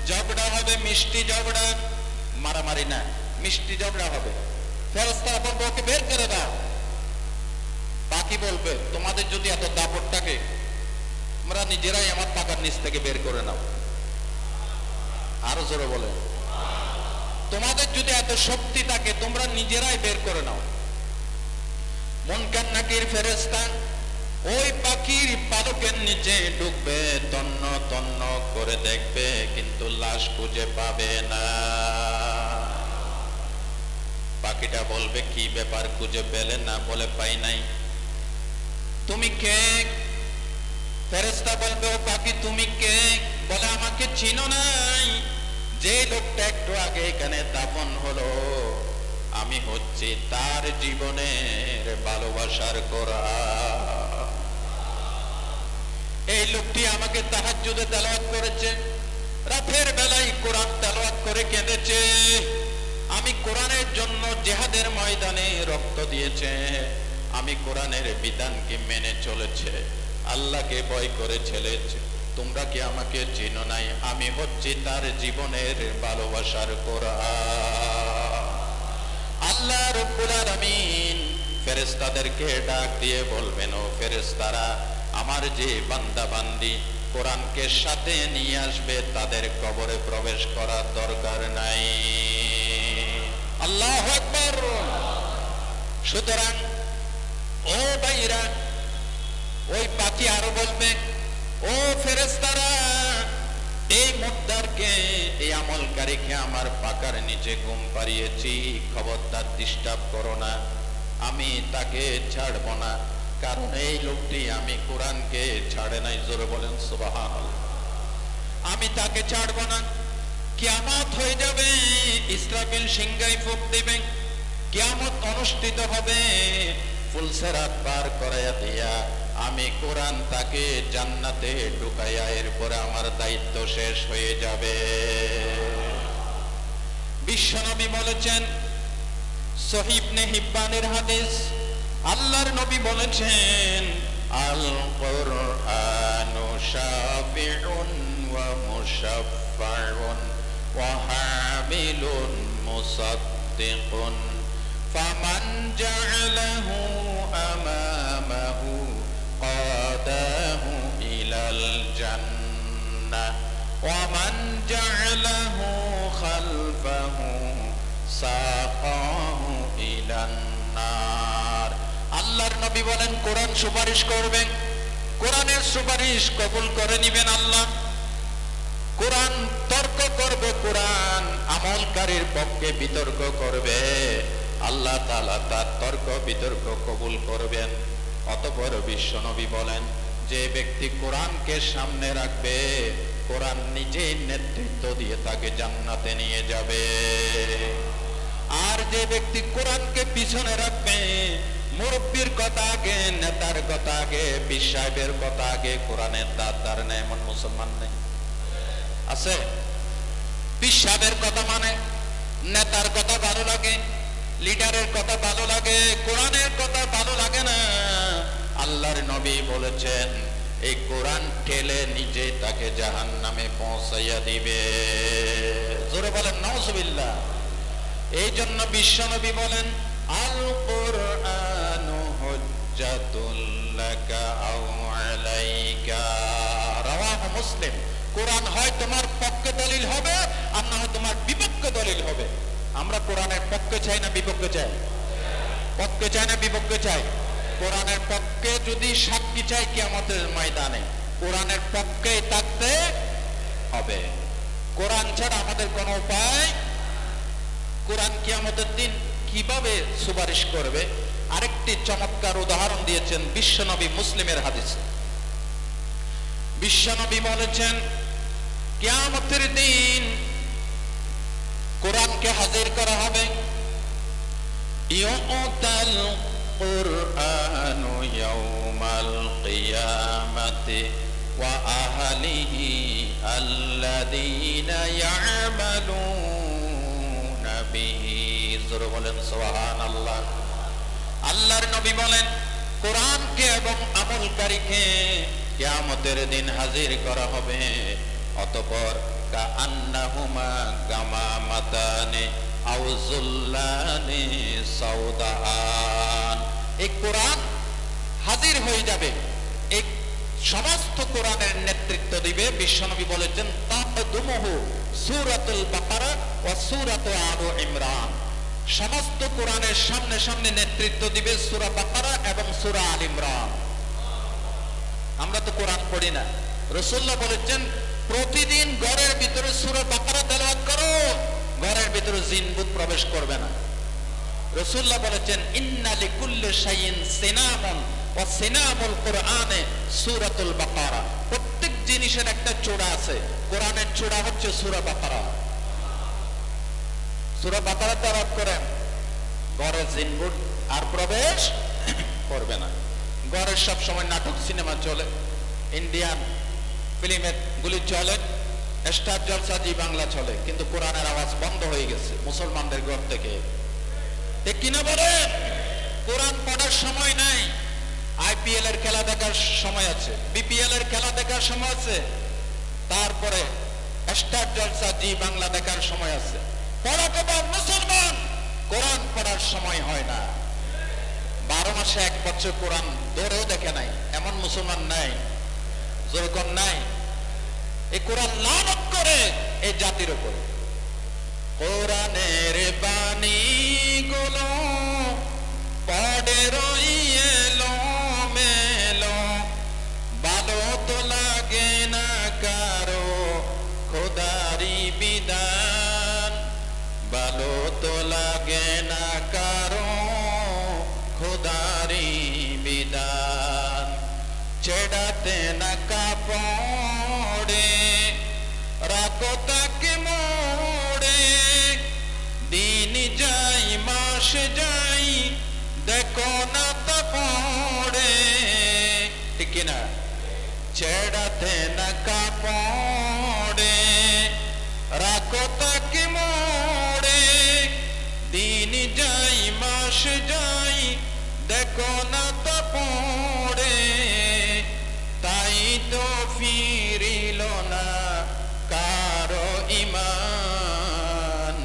ঝগড়া হবে, মিষ্টি ঝগড়া, মারামারি না, মিষ্টি ঝগড়া হবে। ফেরেশতারা বলবে, ওকে বের করে দাও। পাখি বলবে, তোমাদের যদি এত দাপট থাকে, তোমরা নিজেরাই আমার পাকার নিচ থেকে বের করে নাও। আরো জোরে বলে, তোমাদের যদি এত শক্তি থাকে, তোমরা নিজেরাই বের করে নাও। মুনকার নাকির ফেরেশতা ওই পাখির পালকের নিচে ঢুকবে, তন্ন তন্ন করে দেখবে, কিন্তু লাশ খুঁজে পাবে না। পাখিটা বলবে, কি ব্যাপার, খুঁজে পেলে না? বলে, পাই নাই। তুমি কে? ফেরেশতা বলবে, ও পাখি তুমি কে? বলে, আমাকে চিনো নাই? যে লোকটা একটু আগে এখানে দাফন হলো, আমি হচ্ছি তার জীবনের ভালোবাসার কোরআন। এই লোকটি আমাকে তাহাজ্জুদে তেলাওয়াত করেছে, রাতের বেলায় কোরআন তেলাওয়াত করে কেঁদেছে। আমি কোরআনের জন্য জিহাদের ময়দানে রক্ত দিয়েছে, আমি কোরআনের বিধানকে মেনে চলেছে, আল্লাহকে ভয় করে চলেছে। তোমরা কি আমাকে চিনো নাই? আমি হচ্ছি তার জীবনের ভালোবাসার কোরআন। আল্লাহ রাব্বুল আলামিন ফেরেশতাদেরকে ডাক দিয়ে বলবেন, ও ফেরেশতারা, আমার যে বান্দা বান্দি কোরআনকে সাথে নিয়ে আসবে তাদের কবরে প্রবেশ করার দরকার নাই। আল্লাহু আকবার। সুতরাং ও ভাইরা, ওই পাখি আরো বলবে, ও ফেরেশতারা, এই মুদ্দারকে, এই আমলকারীকে আমার পাকার নিচে ঘুম পাড়িয়েছি, খবরদার ডিস্টার্ব করো না, আমি তাকে ছাড়ব না, কারণ এই লোকটি আমি কোরআনকে ছাড়ে নাই। জোরে বলেন সুবহানাল্লাহ। আমি তাকে ছাড়ব না। কিয়ামত হয়ে যাবে, ইসরাফিল সিংহায় ফুঁক দিবে, কিয়ামত অনুষ্ঠিত হবে, ফুলসেরাত পার করাইয়া দিয়া আমি কোরআন তাকে জান্নাতে ঢুকাইয়া এরপরে আমার দায়িত্ব শেষ হয়ে যাবে। বিশ্বনবী বলেছেন, সহিহ ইবনে হিব্বানের হাদিস, আল্লাহর নবী বলেছেন, আল কুরআনু শাফিউন ওয়া মুশাফফাউন ওয়া হামিলুন মুসাদ্দিকুন ফামান জাআলাহু আমামাহু কাদাহু ইলাল জান্নাহ ওয়া মান জাআলাহু খালফাহু সাকাহু ইলান নার। আল্লাহর নবী বলেন, কোরআন সুপারিশ করবেন, কোরআনের সুপারিশ কবুল করে নেবেন আল্লাহ। কোরআন তর্ক করবে, কোরআন আমলকারীর পক্ষে বিতর্ক করবে, আল্লাহ তাআলা তার তর্ক বিতর্ক কবুল করবেন। অতঃপর বিশ্বনবী বলেন, যে ব্যক্তি কোরআনকে সামনে রাখবে, কোরআন নিজেই নেতৃত্ব দিয়ে তাকে জান্নাতে নিয়ে যাবে। আর যে ব্যক্তি কোরআনকে পিছনে রাখবে, মুরব্বীর কথা আগে, নেতার কথা আগে, পীর সাহেবের কথা আগে, কোরআনের দার নেই, এমন মুসলমান নেই? আছে? পীর সাহেবের কথা মানে, নেতার কথা ভালো লাগে, লিডারের কথা ভালো লাগে, কোরআনের কথা ভালো লাগে না। আল্লাহর নবী বলেছেন, এই কোরআন ঠেলে নিজে তাকে জাহান্নামে পৌঁছাইয়া দিবে। জোরে বলেন নাউজুবিল্লাহ। এই জন্য বিশ্বনবী বলেন, আল কুরআনু হুজ্জাতুল লাকা আও আলাইকা, রাওয়াহু মুসলিম। কোরআন হয় তোমার পক্ষে দলিল হবে, আর না হয় তোমার বিপক্ষে দলিল হবে। আমরা কোরআনের পক্ষে চাই না বিপক্ষে চাই? পক্ষে চাই না বিপক্ষে চাই? কোরআনের পক্ষে যদি সাক্ষী চাই কিয়ামতের ময়দানে, কোরআনের পক্ষেই থাকতে হবে। কোরআন ছাড়া আমাদের কোনো উপায়। কোরআন কিয়ামতের দিন কিভাবে সুপারিশ করবে আরেকটি চমৎকার উদাহরণ দিয়েছেন বিশ্বনবী মুসলিমের হাদিসে। বিশ্বনবী বলেছেন, কিয়ামতের দিন কোরআনকে হাজির করা হবে। ইউতাল কুরআনু ইয়াউমাল কিয়ামাতি ওয়া আহলিহি আল্লাযীনা ইয়া'মালুনা বিহি। জোরে বলেন সুবহানাল্লাহ। আল্লাহর নবী বলেন, কোরআনকে এবং আমলকারীকে কিয়ামতের দিন হাজির করা হবে। অতঃপর কাআন্নাহুমা গামামাতানি আও যুল্লানি সাউদাআন, এই কোরআন হাজির হয়ে যাবে। এই সমস্ত কোরআনের নেতৃত্ব দিবে, বিশ্বনবী বলেছেন, তাকদুমুহু সূরাতুল বাকারা ওয়া সূরাতু আলে ইমরান। সমস্ত কোরআনের সামনে সামনে নেতৃত্ব দিবে সূরা বাকারা এবং সূরা আলে ইমরান। আমরা তো কোরআন পড়ি না। রাসূলুল্লাহ বলেছেন, প্রতিদিন ঘরের ভিতরে সূরা বাকারা তেলাওয়াত করো, ঘরের ভিতরে জিন ভূত প্রবেশ করবে না। রাসূলুল্লাহ বলেছেন, ইন্না লিকুল্লি শাইইন সিনামুন ওয়া সিনামুল কুরআনে সূরাতুল বাকারা। প্রত্যেক জিনিসের একটা চূড়া আছে, কোরআনের চূড়া হচ্ছে সূরা বাকারা। সূরা বাকারা তেলাওয়াত করেন, ঘরে জিনভূত আর প্রবেশ করবে না। ঘরের সব সময় নাটক সিনেমা চলে, ইন্ডিয়ান ফিল্মের গুলি চলে, স্টার জলসা জি বাংলা চলে, কিন্তু কোরআনের আওয়াজ বন্ধ হয়ে গেছে মুসলমানদের ঘর থেকে। ঠিক কিনা বলেন? কোরআন পড়ার সময় নাই। আইপিএল এর খেলা দেখার সময় আছে, বিপিএল এর খেলা দেখার সময় আছে, তারপরে স্টার জলসা জি বাংলা দেখার সময় আছে। পড়াতে পার মুসলমান, কোরআন পড়ার সময় হয় না। 12 মাসে 1 বছর কোরআন ধরেও দেখে নাই এমন মুসলমান নাই, যেরকম নাই। এই কোরআন লানত করে এই জাতির উপর। কোরআনের বাণী গুলো পড়ে রইলো মেলো, ভালো তো লাগে না কারো খোদারি বিধান, ভালো তো লাগে না কারো খোদারি বিধান। ছেড়াতে না কাপড়ে রাখো তাকে মোড়ে, দিন যাই মাস যাই দেখো না তা পড়ে। ঠিক কিনা? ছেড়াতে না কাপড়ে রাখো তাকে মোড়ে, দিন যাই মাস যাই দেখো না তা পড়ে। তাই তো ফিরিল না কারো ইমান,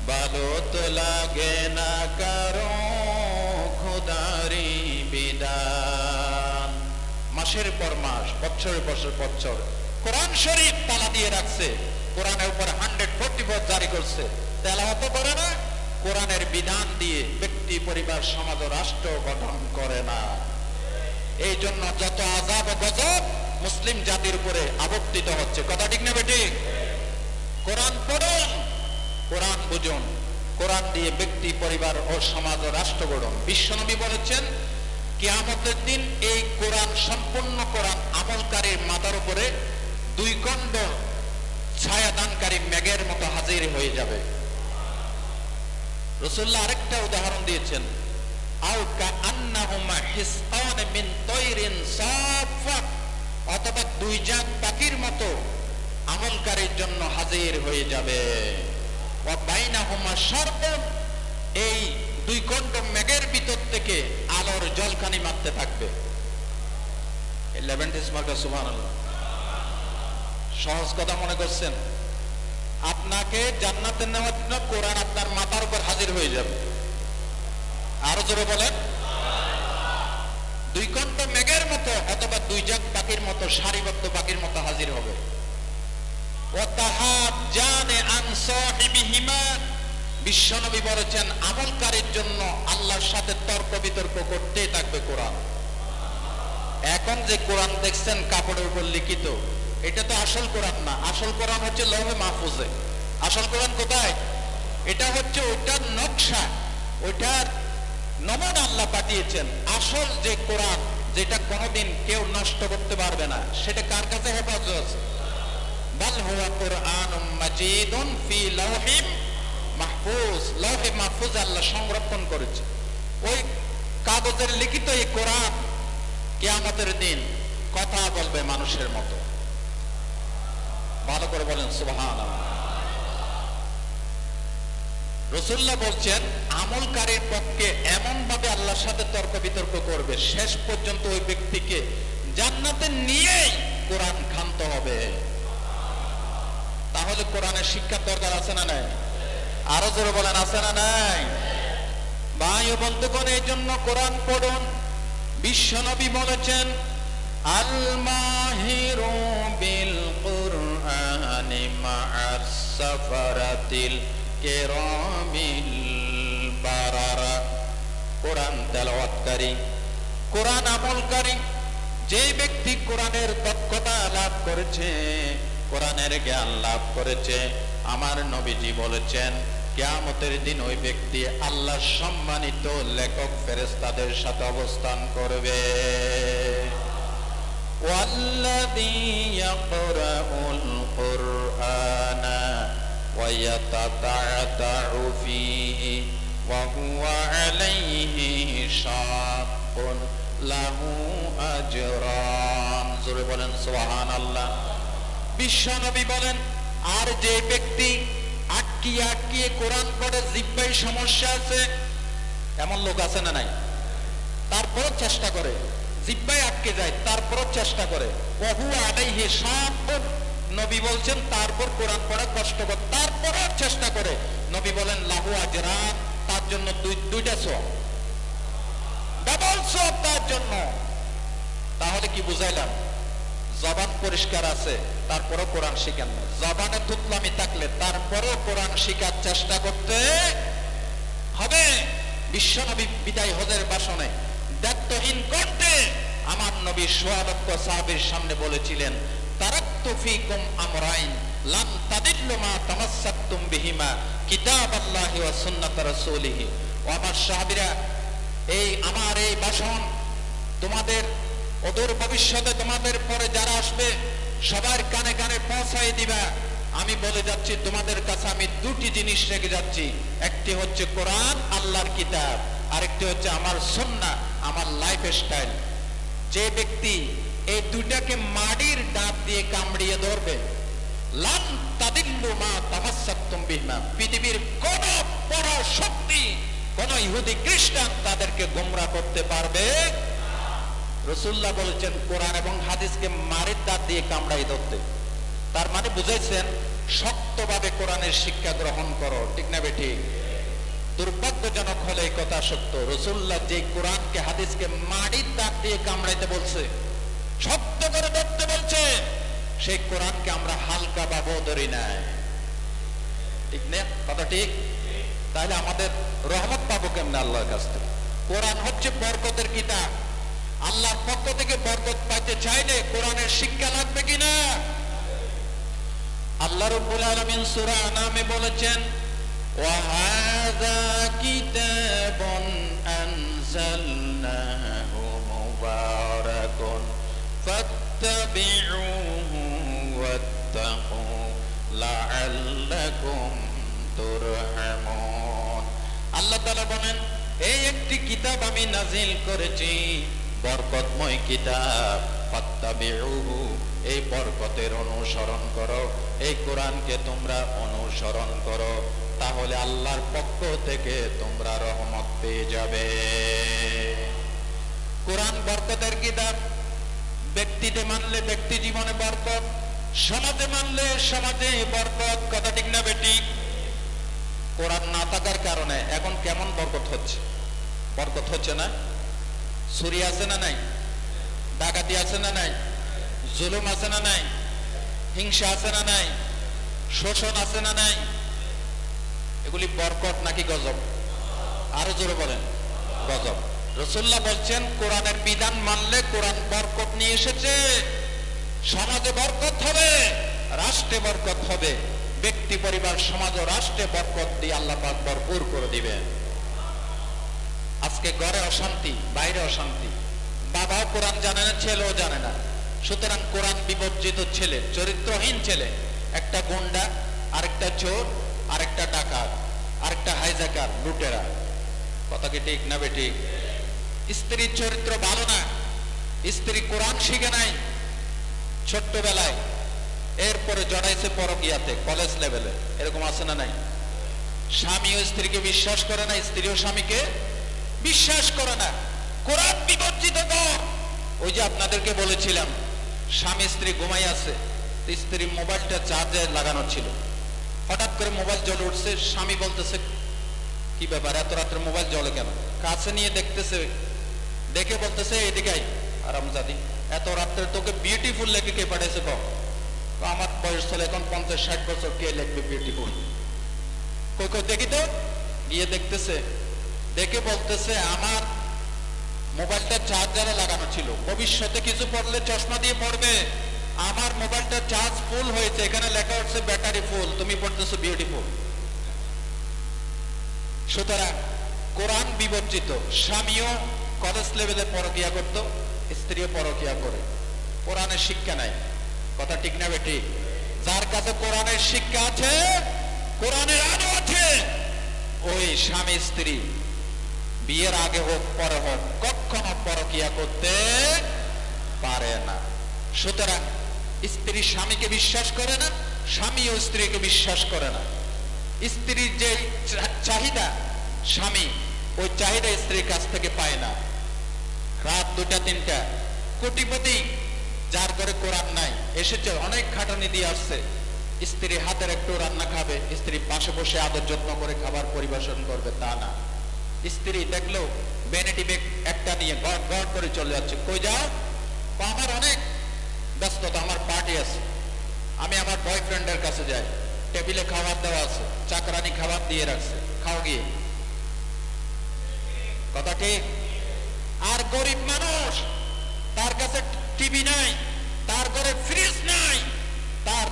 ভালো তো লাগে না কারো খোদারি বিধান। মাসের পর মাস, বছরের পর বছর কোরআন শরীফ তালা দিয়ে রাখছে, কোরআনের উপর 144 জারি করছে, তেলাওয়াত করে না, কোরআনের বিধান দিয়ে ব্যক্তি, পরিবার, সমাজ ও রাষ্ট্র গঠন করে না। এই জন্য যত আযাব ও গজব মুসলিম জাতির উপরে আবর্তিত হচ্ছে। কথা ঠিক না বেঠিক? কোরআন পড়ুন, কোরআন বুঝুন, কোরআন দিয়ে ব্যক্তি, পরিবার ও সমাজ ও রাষ্ট্র গঠন। বিশ্বনবী বলেছেন কিয়ামতের দিন এই কোরআন, সম্পূর্ণ কোরআন আমলকারীর মাথার উপরে 2 খণ্ড ছায়াদানকারী মেঘের মতো হাজির হয়ে যাবে। রাসূলুল্লাহ আরেকটা উদাহরণ দিয়েছেন, আও কাআন্নাহুমা হিসআন মিন তায়রিন সাফাত, অথবা 2 জাত পাখির মতো আমলকারীর জন্য হাজির হয়ে যাবে। ওয়া বাইনাহুমা শারবুন, এই 2 খণ্ড মেঘের ভিতর থেকে আলোর জলখানি মারতে থাকবে। 11 মার্কা সুবহানাল্লাহ। সহজ কথা মনে করছেন? আপনাকে জান্নাতে নেওয়ার জন্য কোরআন আপনার মাথার উপর হাজির হয়ে যাবে। আরো জোরে বলেন। 2 খণ্ড মেঘের মতো অথবা 2 জাত পাখির মতো, সারিবদ্ধ পাখির মতো হাজির হবে। ওয়াতাহাজ্জানে আন সাহিবিহিমা, বিশ্বনবী বলেছেন আমলকারীর জন্য আল্লাহর সাথে তর্ক বিতর্ক করতেই থাকবে কোরআন। এখন যে কোরআন দেখছেন কাপড়ের উপর লিখিত, এটা তো আসল কোরআন না। আসল কোরআন হচ্ছে লৌহে মাহফুজে। আসল কোরআন কোথায়? এটা হচ্ছে ওইটার নকশা, ওইটার নমুনা আল্লাহ পাঠিয়েছেন। আসল যে কোরআন, যেটা কোনোদিন কেউ নষ্ট করতে পারবে না, সেটা কার কাছে হেফাজত আছে? বাল হুয়া কুরআনুম মাজিদুন ফি লাওহিম মাহফুজ, লৌহে মাহফুজ আল্লাহ সংরক্ষণ করেছে। ওই কাগজের লিখিত এই কোরআন কিয়ামতের দিন কথা বলবে মানুষের মতো। ভালো করে বলেন সুবহানাল্লাহ। রাসূলুল্লাহ বলছেন আমলকারীর পক্ষে এমন ভাবে আল্লাহর সাথে তর্ক বিতর্ক করবে, শেষ পর্যন্ত ওই ব্যক্তিকে জান্নাতে নিয়েই কোরআন ক্ষান্ত হবে। তাহলে কোরআনের শিক্ষার দরকার আছে না নাই? আরো জোরে বলেন, আছে না নাই? ভাই ও বন্ধুগণ, এই জন্য কোরআন পড়ুন। বিশ্বনবী বলেছেন আল মাহিরু বিল কুরআনি মা'আস সাফারাতিল কিরামিল বারারা, কোরআন তেলাওয়াতকারী, কোরআন আমলকারী যে ব্যক্তি কোরআনের দক্ষতা লাভ করেছে, কোরআনের জ্ঞান লাভ করেছে, আমার নবীজি বলেছেন কিয়ামতের দিন ওই ব্যক্তি আল্লাহর সম্মানিত লেখক ফেরেশতাদের সাথে অবস্থান করবে। ওয়াল্লাযী ইয়াকরাউল কুরআনা ওয়া ইয়াতাতা'তাউ ফীহি ওয়া হুয়া আলাইহি শাক্কুন লাহু আজরান। জোরে বলেন সুবহানাল্লাহ। বিশ্বনবী বলেন, আর যে ব্যক্তি আটকিয়ে আটকিয়ে কোরআন পড়ে, জিহ্বায় সমস্যা আছে, এমন লোক আছে না নাই? তারপরও চেষ্টা করে, জিহ্বায় আটকে যায়, তারপরও চেষ্টা করে, ওয়া হুয়া আলাইহি শাক্কুন, নবী বলছেন তারপর কোরআন পড়া কষ্টকর, তারপরও চেষ্টা করে, নবী বলেন লাহু আজরান, তার জন্য দুইটা সওয়াব, ডাবল সওয়াব তার জন্য। তাহলে কি বুঝাইলাম? জবান পরিষ্কার আছে তারপরও কোরআন শিখেন না, জবানে তুতলামি থাকলে তারপরও কোরআন শিখার চেষ্টা করতে হবে। বিশ্বনবী বিদায় হজের ভাষণে দায়িত্বহীন কণ্ঠে আমার নবী সোয়া লক্ষ সাহাবীর সামনে বলেছিলেন, তারাকতু ফীকুম আমরাইন লাম তাদিল্লু মা তামাসসাকতুম বিহিমা কিতাবাল্লাহি ওয়া সুন্নাত রাসূলিহি। ও আমার সাহাবীরা, আমার এই ভাষণ তোমাদের অদূর ভবিষ্যতে, তোমাদের পরে যারা আসবে সবার কানে কানে পৌঁছাই দিবা। আমি বলে যাচ্ছি তোমাদের কাছে, আমি দুটি জিনিস রেখে যাচ্ছি, একটি হচ্ছে কোরআন, আল্লাহর কিতাব, আরেকটি হচ্ছে আমার সুন্নাহ, আমার লাইফ স্টাইল। যে ব্যক্তি এই দুইটাকে মাটির দাঁত দিয়ে কামড়িয়ে ধরবে, লান তাদিল্লু মা তামাসসাকতুম বিহিমা, পৃথিবীর কোন বড় শক্তি, কোন ইহুদি খ্রিস্টান তাদেরকে গোমরাহ করতে পারবে। রাসূলুল্লাহ বলেছেন কোরআন এবং হাদিসকে মাটির দাঁত দিয়ে কামড়াই ধরতে। তার মানে বুঝাইছেন শক্তভাবে কোরআনের শিক্ষা গ্রহণ করো, ঠিক না বেঠিক? দুর্ভাগ্যজনক হলে এই কথা সত্য, রাসূলুল্লাহ যে কোরআনকে হাদিসকে মাটির দাঁত দিয়ে কামড়াইতে বলছে, শক্ত করে ধরতে বলছে, সেই কোরআনকে আমরা হালকা ভাবে ধরি নাই, ঠিক না? কথা ঠিক? তাহলে আমাদের রহমত পাবো কেমনে আল্লাহর কাছ থেকে? কোরআন হচ্ছে বরকতের কিতাব, আল্লাহর পক্ষ থেকে বরকত পাইতে চাইলে কোরআনের শিক্ষা লাগবে কিনা? আল্লাহ রাব্বুল আলামিন সূরা আনামে বলেছেন, ওয়া হাযা কিতাবুন আনজালনাহু মুবারাকুন ফাত্তাবিউহু ওয়াত্তাকু লাআল্লাকুম তুরহামুন। আল্লাহ তাআলা বলেন, এই একটি কিতাব আমি নাজিল করেছি, বরকতময় কিতাব, ফাত্তাবিউহু, এই বরকতের অনুসরণ করো, এই কোরআনকে তোমরা অনুসরণ করো, তাহলে আল্লাহর পক্ষ থেকে তোমরা রহমত পেয়ে যাবে। কোরআন বরকতের কিতাব, ব্যক্তিতে মানলে ব্যক্তি জীবনে বরকত, সমাজে মানলে সমাজে বরকত, কথা ঠিক না বেটি? কোরআন না থাকার কারণে এখন কেমন বরকত হচ্ছে? বরকত হচ্ছে না? চুরি আছে না নাই? ডাকাতি আছে না নাই? জুলুম আছে না নাই? হিংসা আছে না নাই? শোষণ আছে না নাই? এগুলি বরকত নাকি গজব? আরো জোরে বলেন, গজব। রাসূলুল্লাহ বলছেন কোরআনের বিধান মানলে কোরআন বরকত নিয়ে এসেছে, সমাজে বরকত হবে, রাষ্ট্রে বরকত হবে, ব্যক্তি পরিবার সমাজ ও রাষ্ট্রে বরকত দিয়ে আল্লাহ পাক ভরপুর করে দিবেন। আজকে ঘরে অশান্তি, বাইরে অশান্তি, বাবাও কোরআন জানে না, ছেলেও জানে না, সুতরাং কোরআন বিবর্জিত ছেলে, চরিত্রহীন ছেলে, একটা গুন্ডা, আরেকটা চোর, আরেকটা ডাকাত, আরেকটা হাইজাকার, লুটেরা, কথা কি ঠিক না বেঠিক? স্ত্রীর চরিত্র ভালো না, স্ত্রী কোরআন শিখে নাই ছোট্টবেলায়, এরপরে জড়াইছে পরকীয়াতে কলেজ লেভেলে, এরকম আছে না নাই? স্বামীও স্ত্রীকে বিশ্বাস করে না, স্ত্রীও স্বামীকে বিশ্বাস করে না, কোরআন বিবর্জিত ঘর। ওই যে আপনাদেরকে বলেছিলাম, স্বামী স্ত্রী ঘুমাই আছে, স্ত্রী মোবাইলটা চার্জে লাগানো ছিল, হঠাৎ করে মোবাইল জ্বলে উঠছে, স্বামী বলতেছে কি ব্যাপার এত রাত্রে মোবাইল জ্বলে কেন? কাছে নিয়ে দেখতেছে, দেখে বলতেছে এদিকে আরামজাদি, এত রাত্রে তোকে বিউটিফুল লেখে কে পাঠিয়েছে? আমার বয়স চলে এখন 50-60 বছর, কে লিখবে বিউটিফুল? কই কই দেখি তো। গিয়ে দেখতেছে, দেখে বলতেছে আমার মোবাইলটা চার্জারে লাগানো ছিল, ভবিষ্যতে কিছু পড়লে চশমা দিয়ে পড়বে, আমার মোবাইলটা চার্জ ফুল হয়েছে, এখানে লেখা হচ্ছে ব্যাটারি ফুল, তুমি পড়তেছো বিউটিফুল। সুতরাং কোরআন বিবর্জিত। স্বামীও কলেজ লেভেলে পরকিয়া করত, স্ত্রীও পরকিয়া করে, কোরআনের শিক্ষা নাই, কথা ঠিক না বেটি? যার কাছে কোরআনের শিক্ষা আছে, কোরআনের আলো আছে, ওই স্বামী স্ত্রী বিয়ের আগে হোক পরে হোক কখনো পরকিয়া করতে পারে না। সুতরাং স্ত্রী স্বামীকে বিশ্বাস করে না, স্বামীও স্ত্রীকে বিশ্বাস করে না। স্ত্রীর যে চাহিদা স্বামী ওই চাহিদা স্ত্রীর কাছ থেকে পায় না। রাত 2টা-3টা কোটিপতি যার ঘরে কোরআন নাই এসেছে, অনেক খাটানি দিয়ে আসছে, স্ত্রী হাতের একটু রান্না খাবে, স্ত্রী পাশে বসে আদর যত্ন করে খাবার পরিবেশন করবে তা না। স্ত্রী দেখলো ভ্যানিটি ব্যাগ একটা নিয়ে গড় গড় করে চলে যাচ্ছে। কই যাও? আমার অনেক ব্যস্ততা, আমার পার্টি আছে, আমি আমার বয়ফ্রেন্ডের কাছে যাই, টেবিলে খাবার দেওয়া আছে, চাকরানি খাবার দিয়ে রাখছে, খাও গিয়ে। কথা ঠিক? আর গরিব মানুষ, তার কাছে টিভি নাই, তার ঘরে ফ্রিজ নাই, তার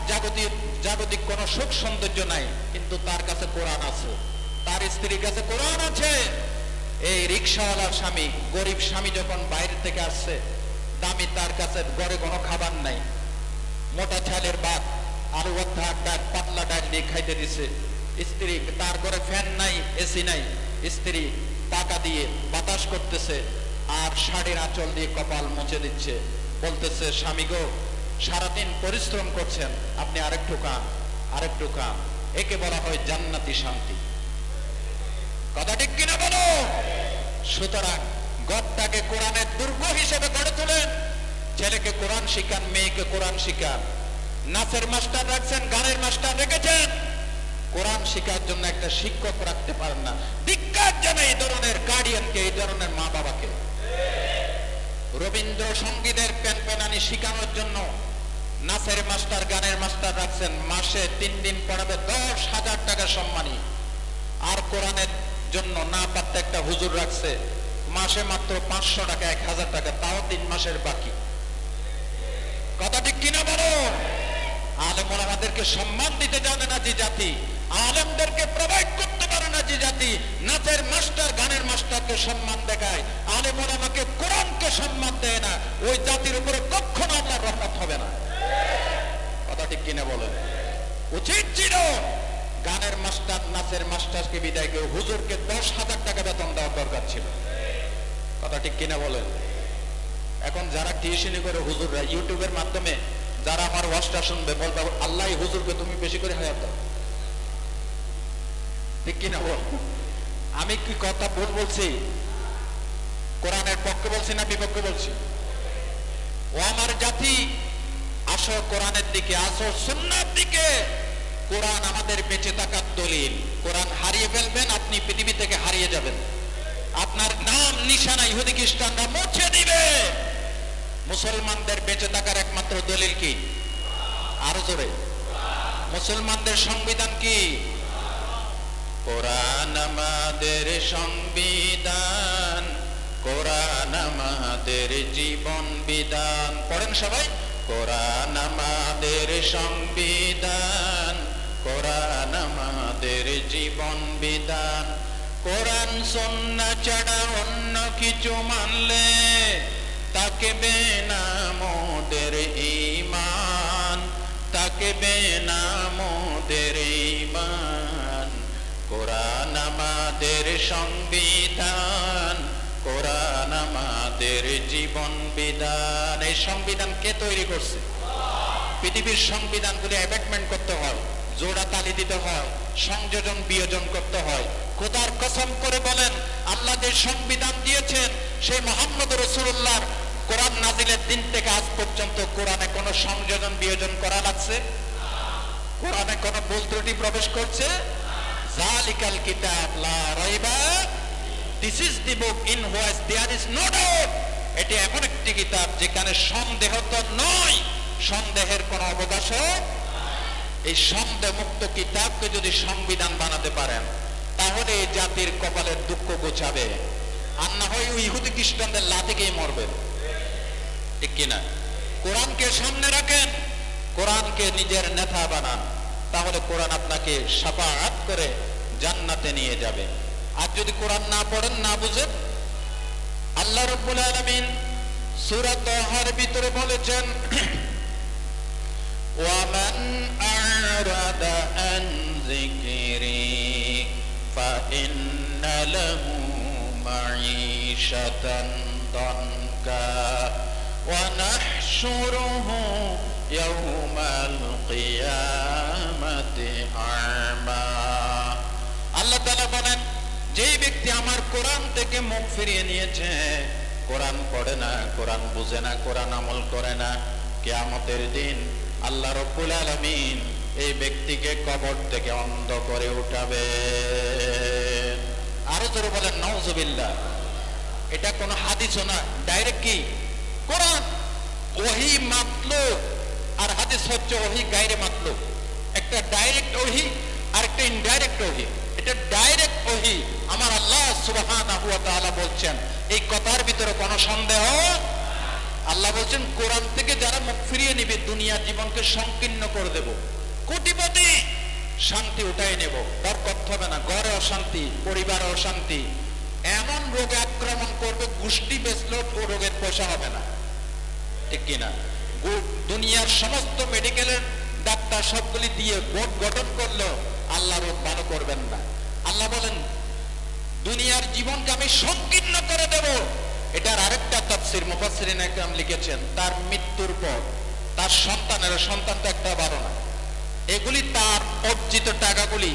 জাগতিক কোন সুখ সৌন্দর্য নাই, কিন্তু তার কাছে কোরআন আছে, তার স্ত্রীর কাছে কোরআন আছে। এই রিকশাওয়ালার স্বামী, গরিব স্বামী যখন বাইরে থেকে আসছে, দামি তার কাছে ঘরে কোনো খাবার নাই, মোটা ঝালের ভাত, আলু ভর্তা, ডাল, পাতলা ডাল দিয়ে খাইতে দিছে। স্ত্রী, তার ঘরে ফ্যান নাই, এসি নাই, স্ত্রী টাকা দিয়ে বাতাস করতেছে আর শাড়ির আঁচল দিয়ে কপাল মুছে দিচ্ছে, বলতেছে স্বামী গো সারাদিন পরিশ্রম করছেন, আপনি আরেকটু খান, আরেকটু খান। একে বলা হয় জান্নাতি শান্তি। কথা ঠিক কিনা বলো? সুতরাং ঘরটাকে কোরআনের দুর্গ হিসেবে গড়ে তোলেন। ছেলেকে কোরআন শিখান, মেয়েকে কোরআন শিখান। নাচের মাস্টার রাখছেন, গানের মাস্টার রেখেছেন, কোরআন শিখার জন্য একটা শিক্ষক রাখতে পারেন না। ধিক্কার জানাই এই ধরনের গার্ডিয়ানকে, এই ধরনের মা বাবাকে। রবীন্দ্র সঙ্গীতের প্যানপ্যানানি শিখানোর জন্য নাচের মাস্টার, গানের মাস্টার রাখছেন, মাসে 3 দিন পড়াবে 10,000 টাকা সম্মানী। আর কোরআনের জন্য না পারতে একটা হুজুর রাখছে, মাসে মাত্র 500 টাকা, 1000 টাকা, তাও 3 মাসের বাকি। কথা ঠিক কিনা বলো? আলেম ওলামাদেরকে সম্মান দিতে জানে না যে জাতি, আলেমদেরকে প্রোভাইড করতে পারে না যে জাতি, নাচের মাস্টার, গানের মাস্টারকে সম্মান দেখায়, আলেম ওলামাকে, কোরআনকে সম্মান দেয় না, ওই জাতির উপরে কখনো আল্লাহর রহমত হবে না। কথা ঠিক কিনা বলেন? উচিত ছিল গানের মাস্টার, নাচের মাস্টারকে বিদায় করে হুজুরকে 10,000 টাকা বেতন দেওয়ার দরকার ছিল। কথা ঠিক কিনা বলেন? এখন যারা টিউশনি করে হুজুররা, ইউটিউবের মাধ্যমে যারা আমার ওয়াজটা শুনবে, বলবে আল্লাহ হুজুরকে তুমি বেশি করে হায়াত দাও। ঠিক কিনা বল? আমি কি কথা ভুল বলছি? কোরআনের পক্ষে বলছি না বিপক্ষে বলছি? ও আমার জাতি, আসো কোরআনের দিকে, আসো সুন্নাহর দিকে। কোরআন আমাদের বেঁচে থাকার দলিল। কোরআন হারিয়ে ফেলবেন, আপনি পৃথিবী থেকে হারিয়ে যাবেন, আপনার নাম নিশানা ইহুদি খ্রিস্টানরা মুছে দিবে। মুসলমানদের বেঁচে থাকার একমাত্র দলিল কি? আরো জোরে। মুসলমানদের সংবিধান কি? কোরআন আমাদের সংবিধান, কোরআন আমাদের জীবন বিধান। পড়েন সবাই, কোরআন আমাদের সংবিধান, কোরআন আমাদের জীবন বিধান। কোরআন সুন্নাহ ছাড়া অন্য কিছু মানলে তাকবে না মোদের ঈমান, তাকবে না মোদের ঈমান। কোরআন আমাদের সংবিধান, কোরআন আমাদের জীবন বিধান। এই সংবিধান কে তৈরি করছে? পৃথিবীর সংবিধানগুলি অ্যামেন্ডমেন্ট করতে হয়, জোড়া তালি দিতে হয়, সংযোজন বিয়োজন করতে হয়। খোদার কসম করে বলেন, আল্লাহ যে সংবিধান দিয়েছেন, সেই মুহাম্মদ রাসূলুল্লাহর কোরআন নাজিলের দিন থেকে আজ পর্যন্ত কোরআনে কোনো সংযোজন বিয়োজন করা লাগছে? কোরআনে কোনো ভুল ত্রুটি প্রবেশ করছে? জালিকাল কিতাব লা রাইবা, this is the book in which there is no doubt. এটি এমন একটি কিতাব যেখানে সন্দেহ তো নয়, সন্দেহের কোনো অবকাশও। এই সন্দেহ মুক্ত কিতাবকে যদি সংবিধান বানাতে পারেন, তাহলে এই জাতির কপালের দুঃখ গোছাবে, আর না হয় ওই ইহুদি খ্রিস্টানদের লাথিকেই মরবেন। ঠিক কিনা? কোরআনকে সামনে রাখেন, কোরআনকে নিজের নেতা বানান, তাহলে কোরআন আপনাকে শাফাআত করে জান্নাতে নিয়ে যাবে। আর যদি কোরআন না পড়েন, না বুঝেন, আল্লাহ রাব্বুল আলামিন সূরা তাহার ভিতরে বলেছেন, ওয়ামান আ'রাদা আন যিকরি فإن له معيشة ضنكا ونحشره يوم القيامة أعمى আল্লাহ তাআলা বলেন, যে ব্যক্তি আমার কোরআন থেকে মুখ ফিরিয়ে নিয়েছে, কোরআন পড়ে না, কোরআন বুঝে না, কোরআন আমল করে না, কিয়ামতের দিন আল্লাহ রাব্বুল আলামিন এই ব্যক্তিকে কবর থেকে অন্ধ করে উঠাবে। আরো জোরে বলেন নাউজুবিল্লাহ। এটা কোনো হাদিসও না, ডাইরেক্ট কি কোরআন। ওহী মাতলুব আর হাদিস হচ্ছে ওহী গায়রে মাতলুব। একটা ডাইরেক্ট ওহী আর একটা ইনডাইরেক্ট ওহী। এটা ডাইরেক্ট ওহী, আমার আল্লাহ সুবহানাহু ওয়া তাআলা বলছেন, এই কথার ভিতরে কোনো সন্দেহ। আল্লাহ বলছেন, কোরআন থেকে যারা মুখ ফিরিয়ে নিবে দুনিয়ার জীবনকে সংকীর্ণ করে দেব, কোটিপতি শান্তি উঠাই নেব, বরকত হবে না, ঘরে অশান্তি, পরিবারে অশান্তি, এমন রোগে আক্রমণ করবে, গোষ্ঠী বেচলেও ও রোগের পয়সা হবে না, ঠিক কিনা? দুনিয়ার সমস্ত মেডিকেলের ডাক্তার সবগুলি দিয়ে বোর্ড গঠন করলেও আল্লাহ রোগ ভালো করবেন না। আল্লাহ বলেন, দুনিয়ার জীবনকে আমি সংকীর্ণ করে দেব। এটার আরেকটা তাফসীর মুফাসসিরিন একরাম লিখেছেন, তার মৃত্যুর পর তার সন্তান তো একটা বারো না, এগুলি তার অর্জিত টাকাগুলি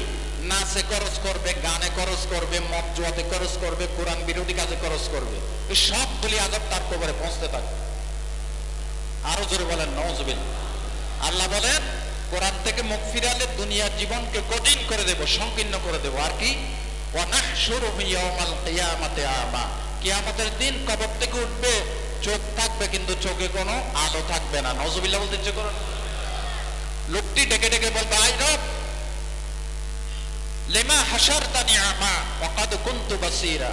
নাচে খরচ করবে, গানে খরচ করবে, মদ জুয়াতে খরচ করবে, কোরআন বিরোধী কাজে খরচ করবে। এই সবগুলি আযাব তার কবরে পৌঁছতে থাকবে। আরো জোরে বলেন নাউজুবিল্লাহ। আল্লাহ বলেন, কোরআন থেকে মুখ ফিরালে দুনিয়ার জীবনকে কঠিন করে দেব, সংকীর্ণ করে দেব। আর কি? ওয়া নাহশুরুহু ইয়াওমাল কিয়ামাতি আমা, কিয়ামতের দিন কবর থেকে উঠবে, চোখ থাকবে কিন্তু চোখে কোনো আলো থাকবে না। নাউজুবিল্লাহ বলতে ইচ্ছে করেন? লোকটি ডেকে ডেকে বলবে, আই রব, লিমা হাশারতানি আমা ওয়া কাদ কুনতু বাসীরা।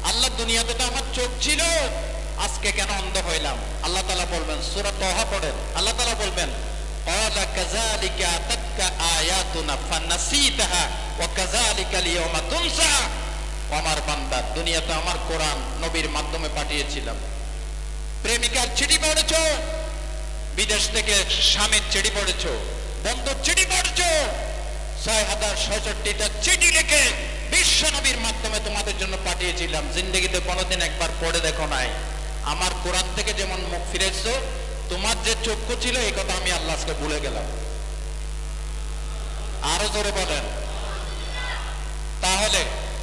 আল্লাহ, দুনিয়াতে তো আমার চোখ ছিল, আজকে কেন অন্ধ হইলাম? আল্লাহ তাআলা বলবেন, সূরা তাহা পড়েন, আল্লাহ তাআলা বলবেন, ক্বালা কাযালিকা আতাতকা আয়াতুনা ফানাসিতাহা ওয়া কাযালিকাল ইয়াওমা তুনসা। আমার বান্দা, দুনিয়াতে আমার কোরআন নবীর মাধ্যমে পাঠিয়েছিলাম, প্রেমিকার চিঠি পড়েছো, বিদেশ থেকে স্বামীর চিঠি পড়েছো, বন্ধুর চিঠি পড়েছো, 6066টা চিঠি লিখে বিশ্ব নবীর মাধ্যমে তোমাদের জন্য পাঠিয়েছিলাম। জিন্দেগিতে কোনোদিন একবার পড়ে দেখো নাই। আমার কোরআন থেকে যেমন মুখ ফিরেছো, তোমার যে চক্ষু ছিল এই কথা আমি আল্লাহ আজকে ভুলে গেলাম। আরো জোরে বলেন। তাহলে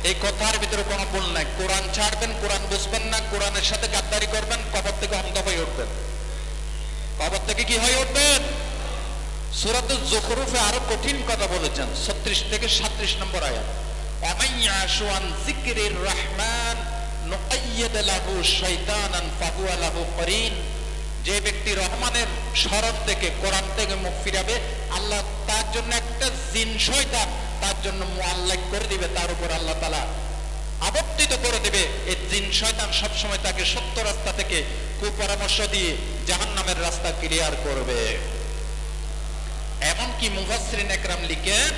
এই কথার ভিতরে কোনো ভুল নাই। কোরআন ছাড়বেন, কোরআন বুঝবেন না, কোরআনের সাথে গাদ্দারি করবেন, কবর থেকে অন্ধ হয়ে উঠবেন। কবর থেকে কি হয়ে উঠবেন? সূরাতুজ যুখরুফে আরো কঠিন কথা বলেছেন, 36 থেকে 37 নম্বর আয়াত। ওয়ামান ইয়াশু আন যিকরির রহমান নুকাইয়িদ লাহু শাইতানান ফাহুয়া লাহু করিন। যে ব্যক্তি রহমানের স্মরণ থেকে, কোরআন থেকে মুখ ফিরাবে, আল্লাহ তার জন্য একটা জিন শয়তান তার জন্য মুআল্লাক করে দিবে, তার উপর আল্লাহ তাআলা আবর্তিত করে দিবে। এই জিন শয়তান সবসময় তাকে সত্য রাস্তা থেকে কুপরামর্শ দিয়ে জাহান্নামের রাস্তা ক্লিয়ার করবে। এমনকি মুফাসসিরিন একরাম লিখেন,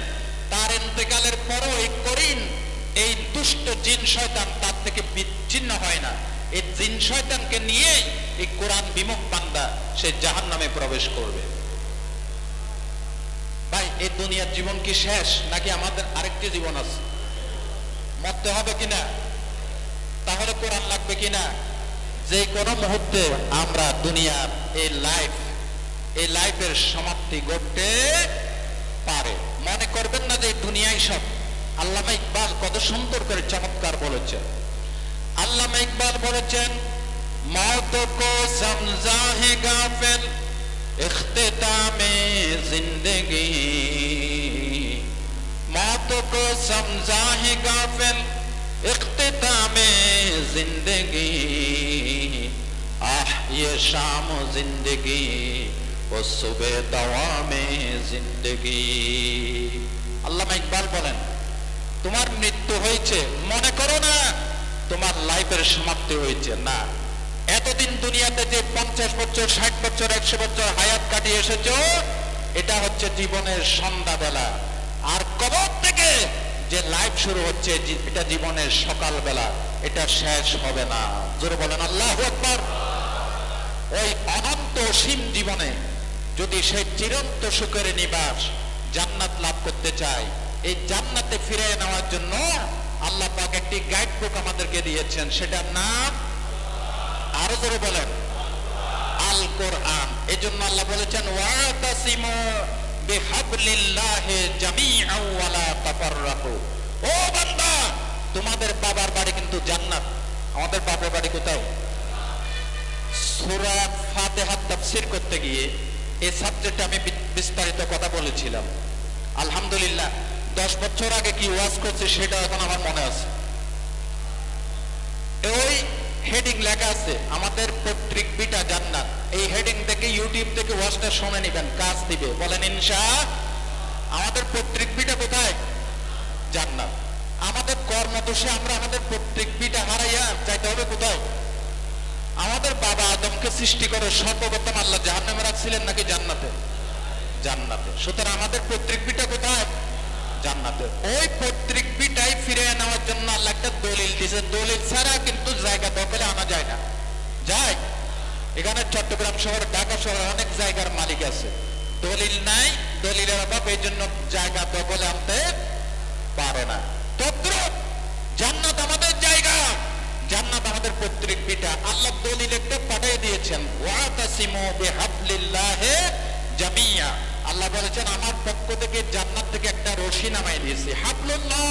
তার ইন্তেকালের পরও এই করিন, এই দুষ্ট জিন শয়তান তার থেকে বিচ্ছিন্ন হয় না। এই জিন শয়তানকে নিয়ে এই কোরআন বিমুখ বান্দা সে জাহান্নামে প্রবেশ করবে। ভাই, এই দুনিয়ার জীবন কি শেষ, নাকি আমাদের আরেকটি জীবন আছে? মরতে হবে কিনা? তাহলে কোরআন লাগবে কিনা? যে কোনো মুহূর্তে আমরা দুনিয়ার এই লাইফের সমাপ্তি ঘটতে পারে। মনে করবেন না যে দুনিয়ায় সব। আল্লামা ইকবাল কত সুন্দর করে চমৎকার বলেছেন। আল্লামা ইকবাল বলেছেন, মौत को समझा है गाफिल इख्तितामे जिंदगी, मौत को समझा है गाफिल इख्तितामे जिंदगी, आह ये शाम जिंदगी वो सुबह दवामे जिंदगी। আল্লামা ইকবাল বলেন, তোমার মৃত্যু হয়েছে, মনে করো না তোমার লাইফের সমাপ্তি হয়েছে। না, এতদিন দুনিয়াতে যে 50 বছর, 60 বছর, 100 বছর হায়াত কাটিয়ে এসেছো, এটা হচ্ছে জীবনের সন্ধ্যাবেলা। আর কবর থেকে যে লাইফ শুরু হচ্ছে, এটা জীবনের সকালবেলা, এটা শেষ হবে না। জোরে বলেন আল্লাহু আকবার। ওই অনন্ত অসীম জীবনে যদি সেই চিরন্ত সুখের নিবাস জান্নাত লাভ করতে চায়, এই জান্নাতে ফিরে নেওয়ার জন্য আল্লাহ পাক একটি গাইড বুক আমাদেরকে দিয়েছেন, সেটার নাম আরো জোরে বলেন আল কোরআন। এজন্য আল্লাহ বলেছেন ওয়াতাসিমু বিহাবলিল্লাহি জামিআন ওয়া লা তাফাররাকু। ও বান্দা, তোমাদের বাবার বাড়ি কিন্তু জান্নাত। আমাদের বাবার বাড়ি কোথায়? সূরা ফাতিহা তাফসীর করতে গিয়ে এই সাবজেক্টে আমি বিস্তারিত কথা বলেছিলাম। আলহামদুলিল্লাহ 10 বছর আগে কি ওয়াজ করছি সেটা এখন আমার মনে আছে। ওই হেডিং লেখা আছে আমাদের পৈতৃক ভিটা জান্নাত। এই হেডিং থেকে ইউটিউব থেকে ওয়াজটা শুনে নেবেন, কাজ দিবে। বলেন ইনশাআল্লাহ। আমাদের পৈতৃক ভিটা কোথায়? জান্নাত। আমাদের কর্মদোষে আমরা আমাদের পৈতৃক ভিটা হারাইয়া যাইতে হবে কোথায়? আমাদের বাবা আদমকে সৃষ্টি করে সর্বপ্রথম আল্লাহ জাহান্নামে রাখছিলেন নাকি জান্নাতে? জান্নাতে। সুতরাং আমাদের পৈতৃক ভিটা কোথায়? জান্নাতে। ওই পৈতৃক ভিটায় ফিরে নেওয়ার জন্য আল্লাহ একটা দলিল দিয়েছে। দলিল ছাড়া কিন্তু জায়গা দখলে আনা যায় না। যায়? এখানে চট্টগ্রাম শহর, ঢাকা শহরে অনেক জায়গার মালিক আছে, দলিল নাই, দলিলের অভাব, এই জন্য জায়গা দখলে আনতে পারে না। তদ্রুপ জান্নাত আমাদের জায়গা, জান্নাত আমাদের পৈতৃক ভিটা। আল্লাহ দলিল একটা পাঠিয়ে দিয়েছেন ওয়াতাসিমু বিহাবলিল্লাহি জামিআ। আল্লাহ বলেছেন আমার পক্ষ থেকে জান্নাত থেকে একটা রশি নামাই দিয়েছি। হাবলুল্লাহ,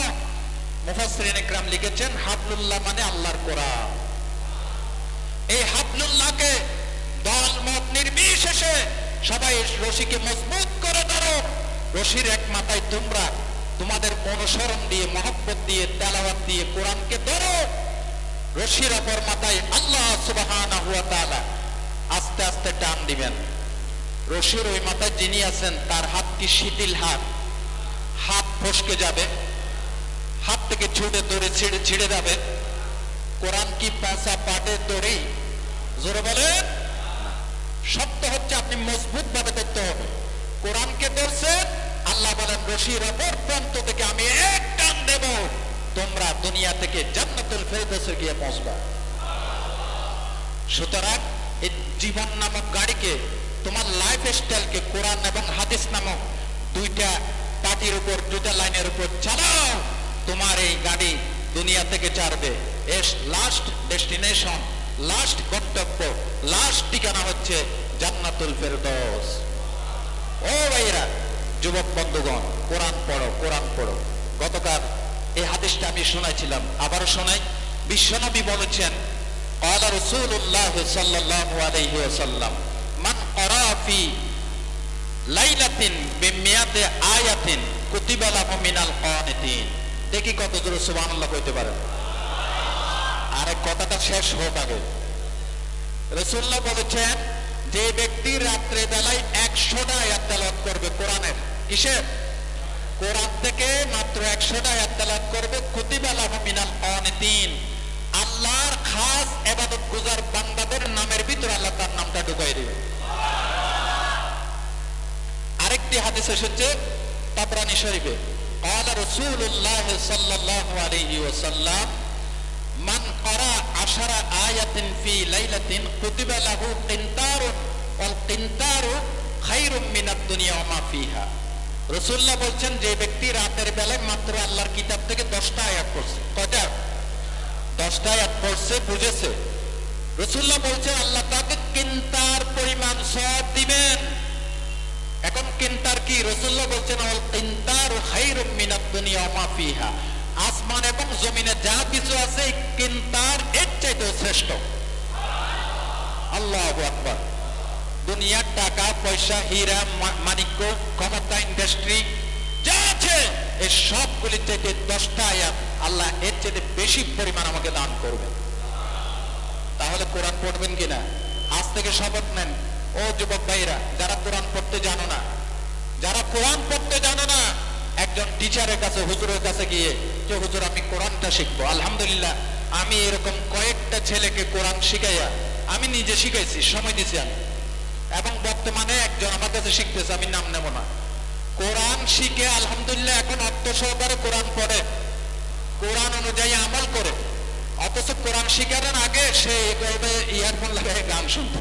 মুফাসসিরিন ইকরাম লিখেছেন হাবলুল্লাহ মানে আল্লাহর কোরআন। এই হাবলুল্লাহকে দল মত নির্বিশেষে সবাই রশিকে মজবুত করে ধরো। রশির এক মাথায় তোমরা তোমাদের অনুসরণ দিয়ে, মহব্বত দিয়ে, তেলাওয়াত দিয়ে কোরআনকে ধরো। রশির অপর মাথায় আল্লাহ সুবহানাহু ওয়া তাআলা আস্তে আস্তে টান দিবেন। রশির ওই মাথায় যিনি আছেন তার হাত কি শিথিল হাত? হাত ফসকে যাবে, হাত থেকে ছুটে দড়ি ছিঁড়ে যাবে। কোরআন কি পেঁচা পাটে দড়ি? জোরে বলেন। সত্য হচ্ছে আপনি মজবুত ভাবে ধরতে হবে। কোরআনকে ধরছেন, আল্লাহ বলেন রশির অপর প্রান্ত থেকে আমি এক টান দেব, তোমরা দুনিয়া থেকে জান্নাতুল ফেরদৌসে গিয়ে পৌঁছবা। সুতরাং এই জীবন নামক গাড়িকে, তোমার লাইফ স্টাইলকে কোরআন এবং হাদিস নামক দুইটা পাটির উপর, দুইটা লাইনের উপর চালাও, তোমার এই গাড়ি দুনিয়া থেকে ছাড়বে। এর লাস্ট ডেস্টিনেশন, লাস্ট গন্তব্য, লাস্ট ঠিকানা হচ্ছে জান্নাতুল ফেরদৌস। ও ভাইরা, যুবক বন্ধুগণ, কোরআন পড়ো, কোরআন পড়ো। গতকাল এই হাদিসটা আমি শোনাইছিলাম, আবারও শোনাই। বিশ্বনবী বলেছেন ক্বালা রাসূলুল্লাহ সাল্লাল্লাহু আলাইহি ওয়াসাল্লাম মান ক্বারা ফি লাইলাতিন বিমিয়াতি আয়াতিন কুতিবা লাহু মিনাল কানিতিন। দেখি কত জোরে সুবহানাল্লাহ কইতে পারেন। আরে কথাটা শেষ হোক আগে। রাসূলুল্লাহ বলেছেন যে ব্যক্তি রাত্রে বেলায় 100টা আয়াত তেলাওয়াত করবে কোরআনের, কিসের? কোরআন থেকে মাত্র 100টা আয়াত তেলাওয়াত করবে, কুতিবা লাহু মিনাল কানিতিন, আল্লাহর খাস ইবাদত গুজার বান্দাদের নামের ভিতরে আল্লাহ তার নামটা ঢুকাই দিবে। আরেকটি হাদিস এসেছে তাবরানী শরীফে, ক্বালা রাসূলুল্লাহ সাল্লাল্লাহু আলাইহি ওয়াসাল্লাম মান ক্বারা 10 আয়াতিন ফি লাইলাতিন কুতিবা লাহু কিনতারুন ওয়াল কিনতারু খায়রুম মিনাদ দুনিয়া ওয়া মা ফিহা। রাসূলুল্লাহ বলেন যে ব্যক্তি রাতের বেলায় মাত্র আল্লাহর কিতাব থেকে 10টা আয়াত পড়ছে, কয়টা? 10টা আয়াত পড়ছে, বুঝেছে? রাসূলুল্লাহ বলেন আল্লাহ তাকে কিনতার পরিমাণ সওয়াব দিবেন। এখন কিনতার কি? রাসূলুল্লাহ বলেন ওয়াল কিনতারু খায়রুম মিনাদ দুনিয়া ওয়া মা ফিহা, আসমান এবং জমিনে যা কিছু আছে কিনতার এর চাইতেও শ্রেষ্ঠ। আল্লাহু আকবার। দুনিয়ার টাকা পয়সা, হীরা মানিক্য, ক্ষমতা, ইন্ডাস্ট্রি যা আছে এই সবগুলির চাইতে 10টা আয়াত আল্লাহ এর চাইতে বেশি পরিমাণ আমাকে দান করবেন। তাহলে কোরআন পড়বেন কিনা? আজ থেকে শপথ নেন। ও যুবক ভাইরা, যারা কোরআন পড়তে জানো না, যারা কোরআন পড়তে জানো না, একজন টিচারের কাছে, হুজুরের কাছে গিয়ে যে হুজুর আমি কোরআনটা শিখবো। আলহামদুলিল্লাহ আমি এরকম কয়েকটা ছেলেকে কোরআন শিখাইয়া আমি নিজে শিখাইছি, সময় দিয়েছি আমি, এবং বর্তমানে একজন আমার কাছে শিখতেছে, আমি নাম নেব না। কোরআন শিখে আলহামদুলিল্লাহ এখন অর্থ সহকারে কোরআন পড়ে, কোরআন অনুযায়ী আমল করে। অথচ কোরআন শিখানোর আগে সে ইয়ারফোন লাগায় গান শুনতো।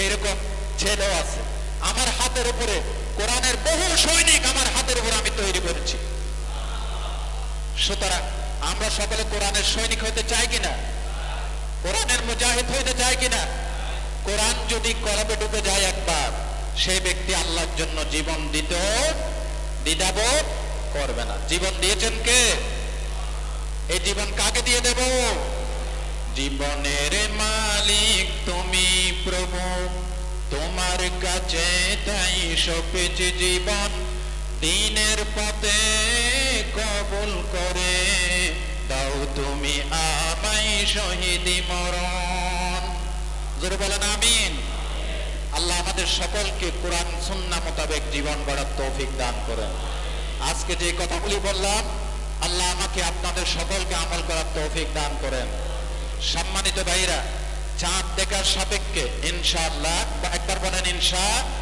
এরকম ছেলেও আছে। আমার হাতের উপরে কোরআনের বহু সৈনিক আমার হাতের উপরে আমি তৈরি করেছি। সুতরাং আমরা সকলে কোরআনের সৈনিক হতে চাই কিনা, কোরআনের মুজাহিদ হইতে চাই কিনা? কোরআন যদি কলবে ঢুকে যায় একবার, সেই ব্যক্তি আল্লাহর জন্য জীবন দিতেও দ্বিধাবোধ করবে না। জীবন দিয়েছেন কে? এই জীবন কাকে দিয়ে দেব? জীবনের মালিক তুমি প্রভু, তোমার কাছে তাই সপেছে জীবন, দিনের পথে কবুল করে দাও তুমি আমায় শহীদি মরণ। জোরে বলেন আমিন। আল্লাহ আমাদের সকলকে কোরআন সুন্নাহ মোতাবেক জীবন গড়ার তৌফিক দান করেন। আজকে যে কথাগুলি বললাম, আল্লাহ আমাকে আপনাদের সকলকে আমল করার তৌফিক দান করেন। সম্মানিত ভাইরা, চাঁদ দেখার সাপেক্ষে ইনশাআল্লাহ, একবার বলেন ইনশাআল্লাহ,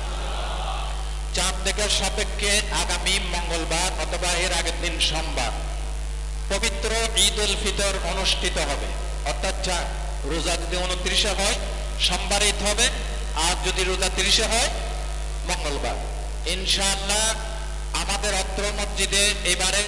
চাঁদ দেখার সাপেক্ষে আগামী মঙ্গলবার অথবা এর আগের দিন সোমবার পবিত্র ঈদ উল ফিতর অনুষ্ঠিত হবে। অর্থাৎ রোজা যদি 29-এ হয় সোমবার ঈদ হবে, আর যদি রোজা 30-এ হয় মঙ্গলবার। ইনশাআল্লাহ আমাদের অত্র মসজিদে এবারে